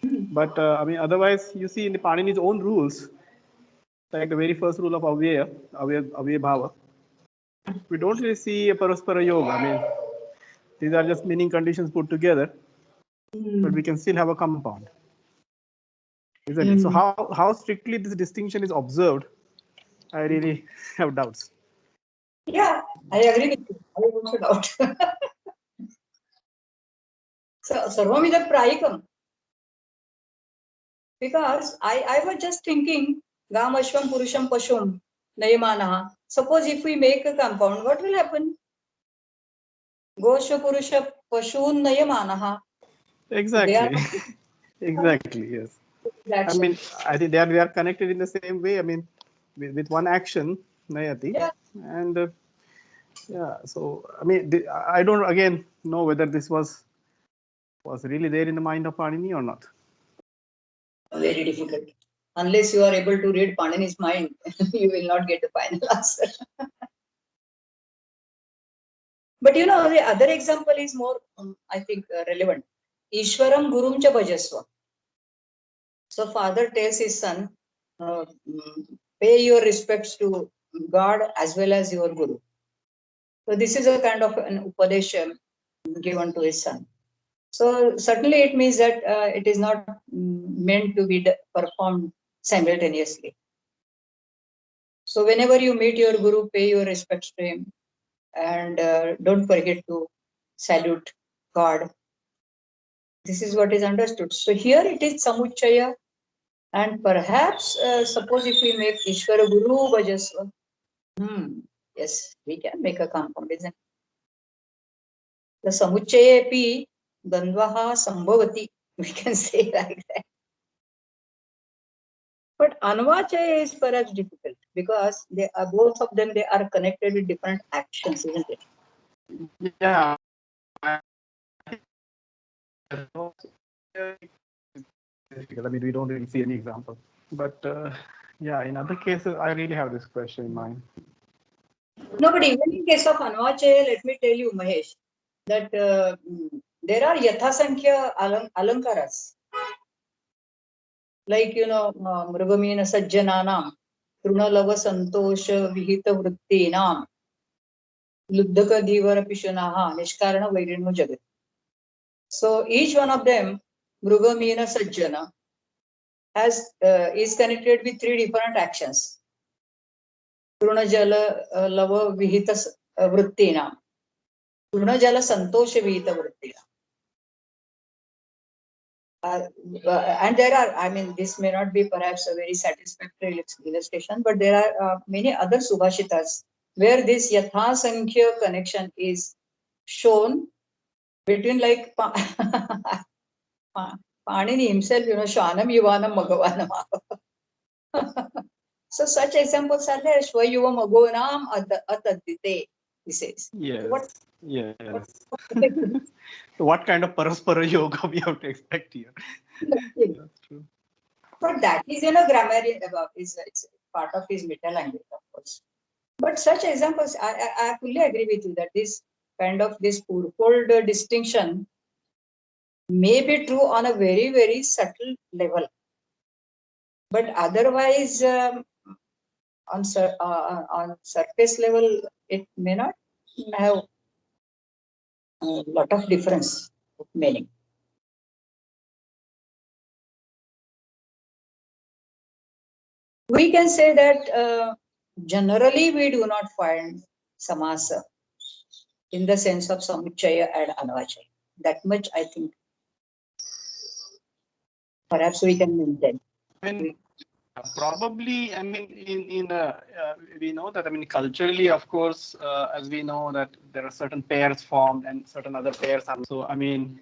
B: But I mean, otherwise, you see in the Panini's own rules, like the very first rule of avyaya bhava, we don't really see a paraspara yoga. I mean, these are just meaning conditions put together, but we can still have a compound. Isn't it? So how strictly this distinction is observed, I really have doubts.
A: Yeah, I agree with you. I also doubt. So sarvamidam prayikam. Because I was just thinking, Gam Ashvam Purusham Pashum Nayamanaha. Suppose if we make a compound, what will happen? Gosha Purusha Pashun Nayamanaha.
B: Exactly. Exactly. Yes. I mean, I think they are connected in the same way. I mean, with one action, Nayati.
A: Yeah.
B: And yeah, so I mean, I don't again know whether this was really there in the mind of Panini or not.
A: Very difficult. Unless you are able to read Panini's mind, you will not get the final answer. But you know, the other example is more, I think, relevant. Ishwaram Gurum Cha Bhajasva. So father tells his son, pay your respects to God as well as your Guru. So this is a kind of an upadesha given to his son. So certainly it means that it is not meant to be performed simultaneously. So whenever you meet your Guru, pay your respects to him, and don't forget to salute God. This is what is understood. So here it is Samuchaya, and perhaps suppose if we make Ishvara Guru Bhajasva, yes, we can make a comparison. The Samuchayepi Dandvaha Sambhavati, we can say like that. But Anvachaya is perhaps difficult because they are both of them, they are connected with different actions, isn't it?
B: Yeah. I mean, we don't really see any example. But yeah, in other cases, I really have this question in mind.
A: No, but even in case of Anvachaya, let me tell you, Mahesh, that there are Yathasankhya Alankaras. Like, you know, Mrugamina Sajjananam, Trunalava Santosha Vihita Vrittinam, Luddhaka Dhivara Pishunaha, Nishkarana Vairino Jagat. So each one of them, Mrugamina Sajjana, is connected with three different actions. Trunajala Lava Vihita Vrittinam, Trunajala Santosha Vihita Vrittinam. And there are, I mean, this may not be perhaps a very satisfactory illustration, but there are many other Subhashitas where this Yatha Sankhya connection is shown between, like Panini himself, you know, Shanam Yuvanam Magavanam. So such examples are there. Shvayuva Magonam Atadite, he says.
B: Yes. Yes.
A: So
B: what kind of Paraspara yoga we have to expect here? That's true.
A: But that is, you know, grammarian about it's part of his meta language, of course. But such examples, I fully agree with you that this kind of this fourfold distinction may be true on a very, very subtle level. But otherwise, on surface level, it may not have a lot of difference of meaning. We can say that generally we do not find samasa in the sense of samuchaya and anvachaya. That much I think perhaps we can maintain.
B: I mean, probably, I mean, we know that, I mean, culturally, of course, as we know that there are certain pairs formed and certain other pairs are. So, I mean,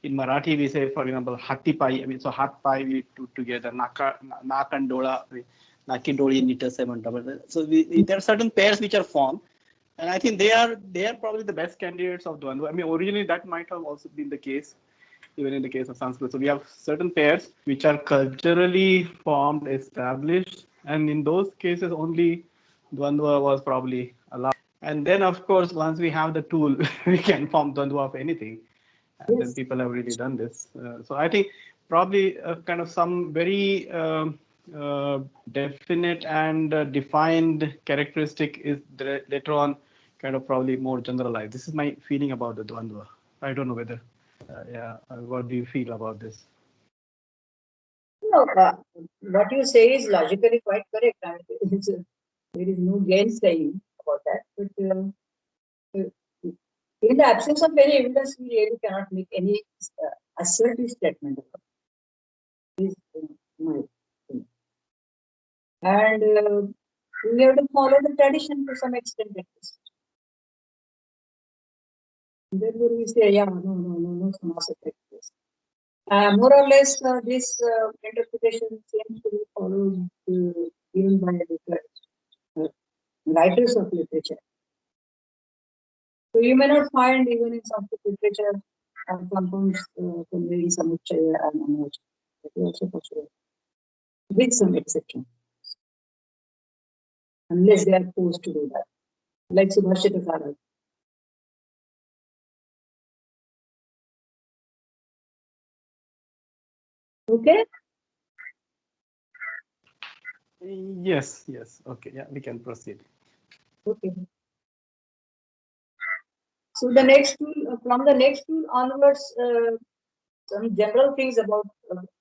B: in Marathi, we say, for example, hatti pai. I mean, so hat pai we put together, nak and dola, naki doli nita. So there are certain pairs which are formed, and I think they are probably the best candidates of Dvandva. I mean, originally that might have also been the case, even in the case of Sanskrit. So we have certain pairs which are culturally formed, established, and in those cases only Dvandva was probably allowed. And then, of course, once we have the tool, we can form Dvandva of anything. And then people have really done this. So I think probably kind of some very definite and defined characteristic is later on kind of probably more generalized. This is my feeling about the Dvandva. I don't know whether, what do you feel about this?
A: No, what you say is logically quite correct. I mean, there is no gainsaying about that. But in the absence of any evidence, we really cannot make any assertive statement about it. And we have to follow the tradition to some extent at least. Therefore, we say, yeah, no, samasa takes place. More or less, this interpretation seems to be followed even by the writers of literature. So you may not find even in Sanskrit literature compounds conveying samuchaya and anvachaya. That is also possible, with some exception, unless they are forced to do that, like Subhashitakaara. Okay.
B: Yes, yes. Okay, yeah, we can proceed.
A: Okay. So the next tool, from the next tool onwards, some general things about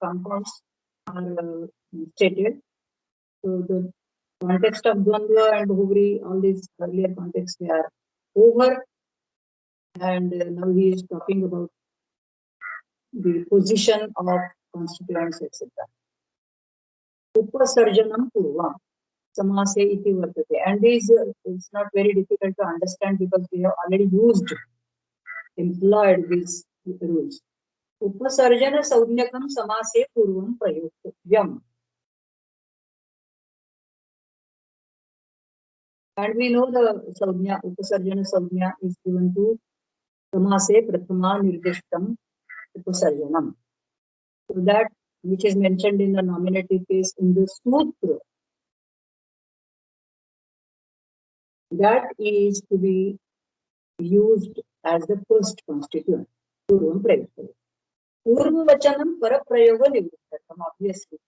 A: compounds are stated. So the context of Dvandva and Bahubri, all these earlier contexts, they are over. And now he is talking about the position of constituents, etc. Upasarjanam purvam samase iti vartate. And this is not very difficult to understand because we have already employed these rules. Upasarjana saunyakam samase purvam prayogyam. And we know the saunya, upasarjana saunya is given to samase prathama nirdishtam upasarjanam. So that which is mentioned in the nominative case in the sutra, that is to be used as the first constituent. Purvam prayogyam. Purvavachanam paraprayoga nivrittam. Obviously,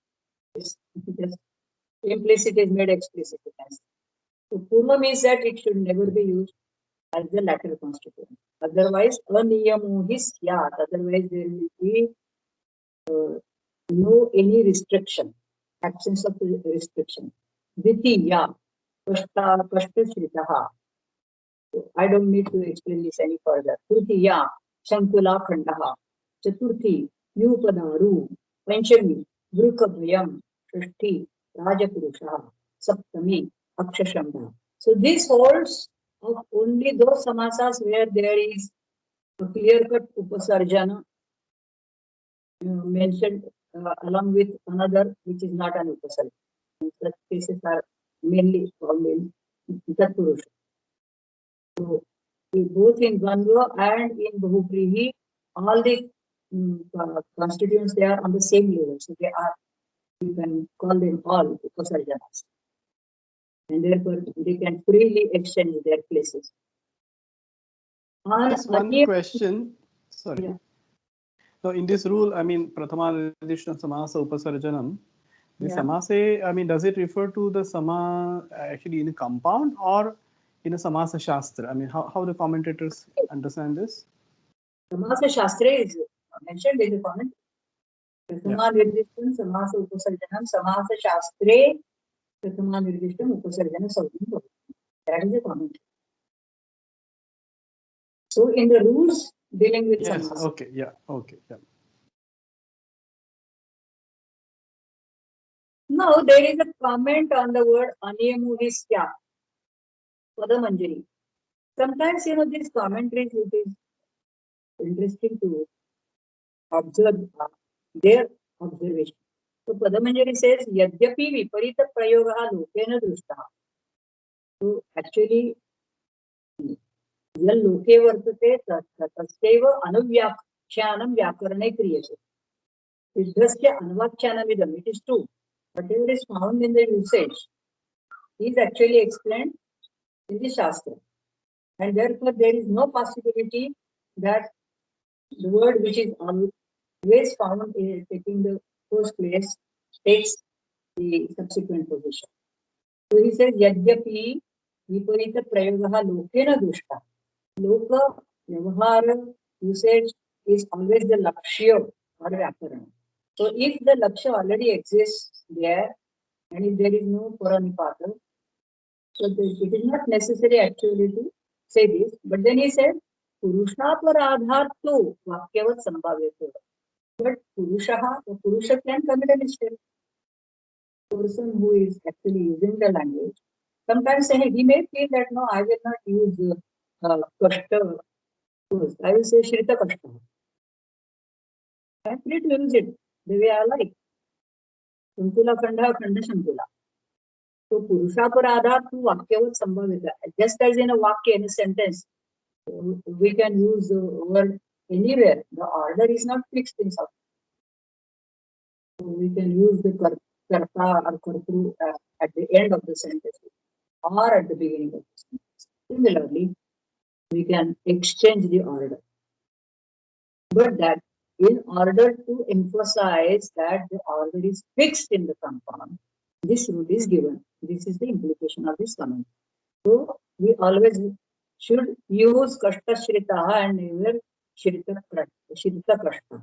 A: just implicit is made explicit. So purva means that it should never be used as the lateral constituent. Otherwise, aniyamo hi syat. Otherwise, there will be no any restriction, absence of restriction. Dvitiya, pashtashritaha. I don't need to explain this any further. Tritiya, shankula khandaha. Chaturthi, yupadaru. Panchami, vrukabhyam. Shashti, rajapurusha. Saptami, akshashambha. So this holds of only those samasas where there is a clear-cut upasarjana mentioned along with another which is not an upasarjana. Such cases are mainly found in Tatpurusha. So both in Dvandva and in Bahubri, all the constituents, they are on the same level. So they are, you can call them all upasarjanas. And therefore they can freely exchange their places.
B: Just one question. Sorry.
A: Yeah.
B: So in this rule, I mean, prathama nirdishtam samasa upasarjanam. The
A: Yeah.
B: samase, I mean, does it refer to the sama actually in a compound or in a samasa shastra? I mean, how the commentators understand this?
A: Samasa Shastra is mentioned in the comment. Prathama nirdishtam samasa upasarjanam samasa shastre prathama nirdishtam upasarjana saudham. That is the comment. So in the rules dealing with
B: Yes.
A: samasa.
B: Okay. Yeah. Okay. Yeah.
A: Now there is a comment on the word aniyamuhisya, Padamanjari. Sometimes, these commentaries, it is interesting to observe their observation. So Padamanjari says, Yadyapi viparita prayogaha lokena drushtaha. So actually, यल लोके वर्तते तस्यैव अनुव्याख्यानं व्याकरणे क्रियते. सिद्धस्य अनुव्याख्यानमिदम्. It is true. Whatever is found in the usage is actually explained in the Shastra. And therefore, there is no possibility that the word which is always found in taking the first place takes the subsequent position. So he says, Yadyapi viparita prayogaha lokena dushta. Loka, vyavahara, usage is always the lakshya or vyakarana. So if the lakshya already exists there, and if there is no paranipata, so it is not necessary actually to say this. But then he said, Purushaparadharto vakyavat sambhavyato. But Purusha can commit a mistake. person who is actually using the language, sometimes he may feel that no, I will not use kashta. I will say Shrita kashta. I'm free to use it the way I like. Shantula khanda, khanda shantula. So Purusha to Vakyavad Sambhavita. Just as in a Vakya, in a sentence, we can use the word anywhere. The order is not fixed in something. So we can use the karta or kartru at the end of the sentence or at the beginning of the sentence. Similarly, we can exchange the order. But that in order to emphasize that the order is fixed in the compound, this rule is given. This is the implication of this comment. So we always should use kashta shritaha and never shrita kashta.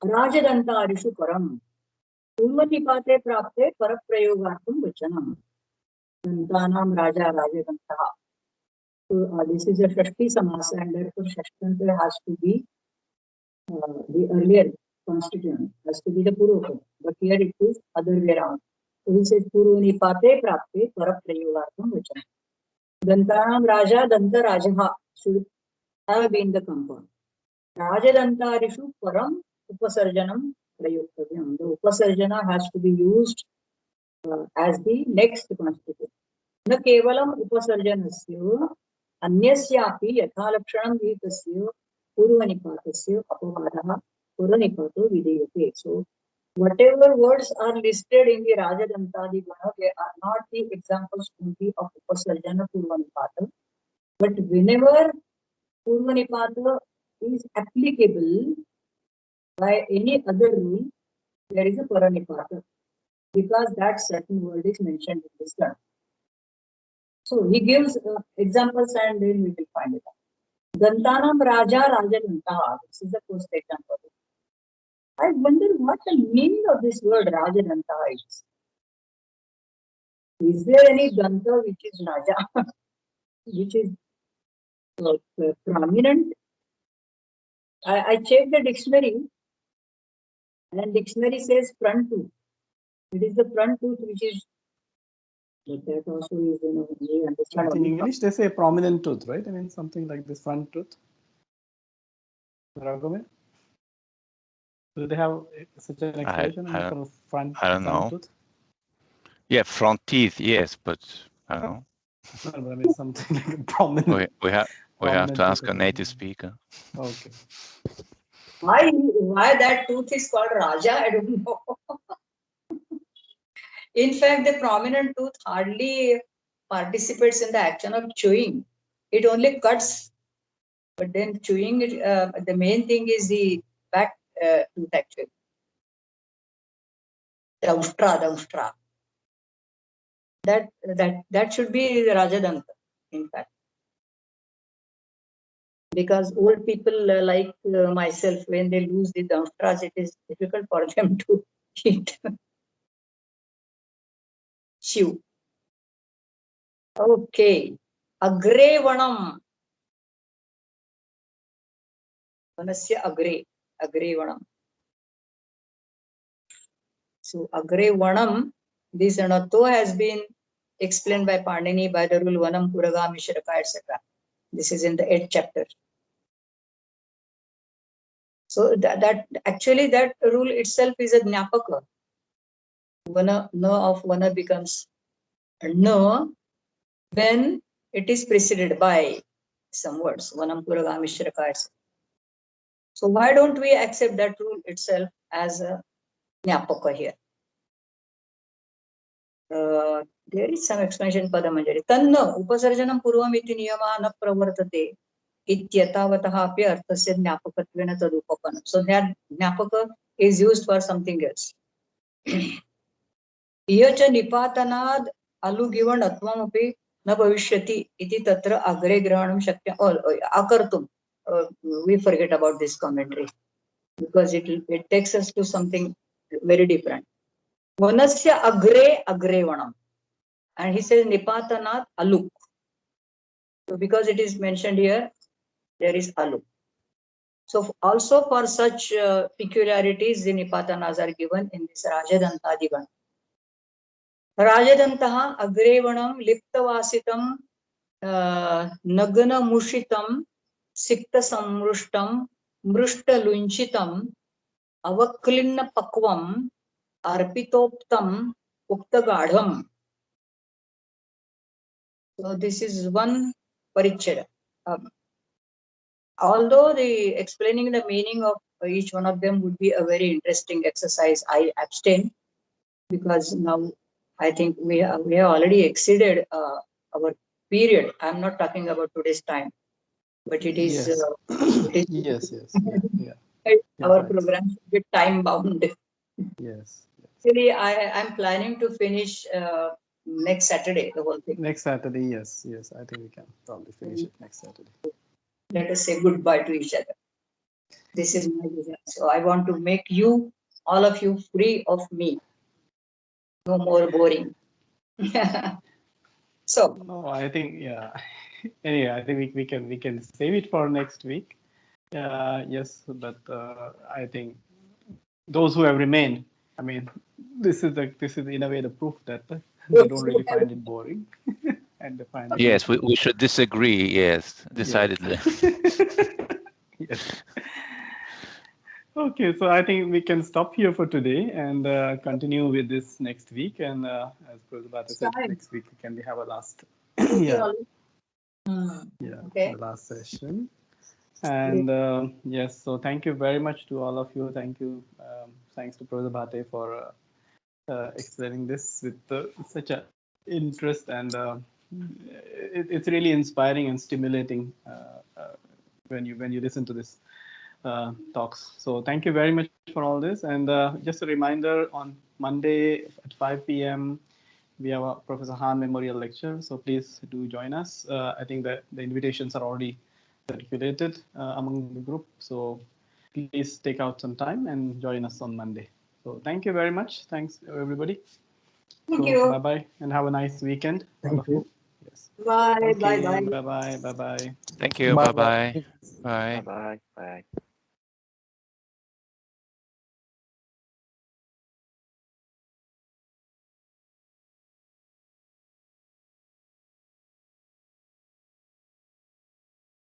A: Rajadantarishu param. Purvanipate prapte paraprayogartham vachanam. Dantanam raja rajadantaha. So this is a Shashti Samasa and therefore Shashtanta has to be the earlier constituent, has to be the Purva. But here it is other way around. So he says Purvanipate prapte paraprayogartham vachanam. Dantanam raja danta rajaha should have been the compound. Rajadantarishu param upasarjanam prayuktavyam. The upasarjana has to be used as the next constituent. न केवलम उपसर्जनस्य अन्यस्यापि यथालक्षणं विहितस्य पूर्वनिपातस्य अपवादः पूर्वनिपातो विधीयते. So whatever words are listed in the Rajadantadi Guna, they are not the examples only of upasarjana purvanipata, but whenever purvanipata is applicable by any other rule, there is a paranipata because that certain word is mentioned in this term. So he gives examples and then we will find it out. Dantanam Raja Rajadantaha. This is the first example. I wonder what the meaning of this word Rajadantaha is. Is there any Danta which is Raja, which is prominent? I checked the dictionary and dictionary says front tooth. It is the front tooth which is. But that also is, we understand.
B: In English, they say prominent tooth, right? I mean, something like this front tooth. Raghavan? Do they have such an expression for front?
D: I don't know. Tooth? Yeah, front teeth, yes, but I don't know.
B: No, but I mean something like prominent.
D: We have to ask a native speaker.
B: Okay.
A: Why that tooth is called Raja? I don't know. In fact, the prominent tooth hardly participates in the action of chewing. It only cuts. But then chewing, the main thing is the back tooth actually. The ustra. That should be the Rajadanta, in fact. Because old people like myself, when they lose the damstras, it is difficult for them to eat. Chew. Okay. Agre vanam. Vanasya agre. Agre vanam. So agre vanam, this anato has been explained by Pandini by the rule vanam puraga mishraka etc. This is in the 8th chapter. So that actually that rule itself is a jnapaka. Vana, na of vana becomes na when it is preceded by some words. Vanam puraga mishraka etc. So why don't we accept that rule itself as a jnapaka here? There is some explanation Padamanjari. Tanna upasarjanam purvam iti niyama na pravartate ityatavataha api arthasya jnapakatvena tadupapanam. So that jnapaka is used for something else. Iyacha nipatanad alu given atvam api na bhavishyati iti tatra agre grahanam shakya. Akartum. We forget about this commentary because it takes us to something very different. Vanasya agre vanam. And he says nipatanat aluk. So because it is mentioned here, there is aluk. So also for such peculiarities, the Nipatanas are given in this Rajadantadigan. Rajadantaha agrevanam liptavasitam nagana mushitam sikta samrushtam mrushta lunchitam avaklinna pakvam arpitoptam uktagadham. So this is one paricheda. Although the explaining the meaning of each one of them would be a very interesting exercise, I abstain because now I think we have already exceeded our period. I'm not talking about today's time, but it is,
B: Yes.
A: it is
B: Yes. Yeah.
A: our
B: Right.
A: program should be time bound.
B: Yes.
A: Actually, I'm planning to finish next Saturday the whole thing.
B: Next Saturday, yes. I think we can probably finish it next Saturday.
A: Let us say goodbye to each other. This is my vision. So I want to make you, all of you, free of me. No more boring. So
B: No, I think Anyway, I think we can save it for next week. Yes, but I think those who have remained, I mean, this is in a way the proof that they don't really find it boring, and they find it
D: Yes,
B: useful.
D: we should disagree. Yes, decidedly.
B: Yes. Okay, so I think we can stop here for today and continue with this next week. And as Prabhupada said,
A: Fine.
B: next week can we have a last,
A: Okay.
B: the last session. And yes, so thank you very much to all of you. Thank you, thanks to Prabhupada for explaining this with such a interest, and it's really inspiring and stimulating when you listen to this talks. So thank you very much for all this. And just a reminder, on Monday at 5 p.m. we have a Professor Han Memorial Lecture. So please do join us. I think that the invitations are already circulated among the group. So please take out some time and join us on Monday. So thank you very much. Thanks everybody.
A: Thank you.
B: Bye bye and have a nice weekend. All of you. Yes.
A: Bye.
B: Okay,
A: Bye.
B: bye bye.
D: Thank you. Bye-bye. Bye.
F: Bye bye.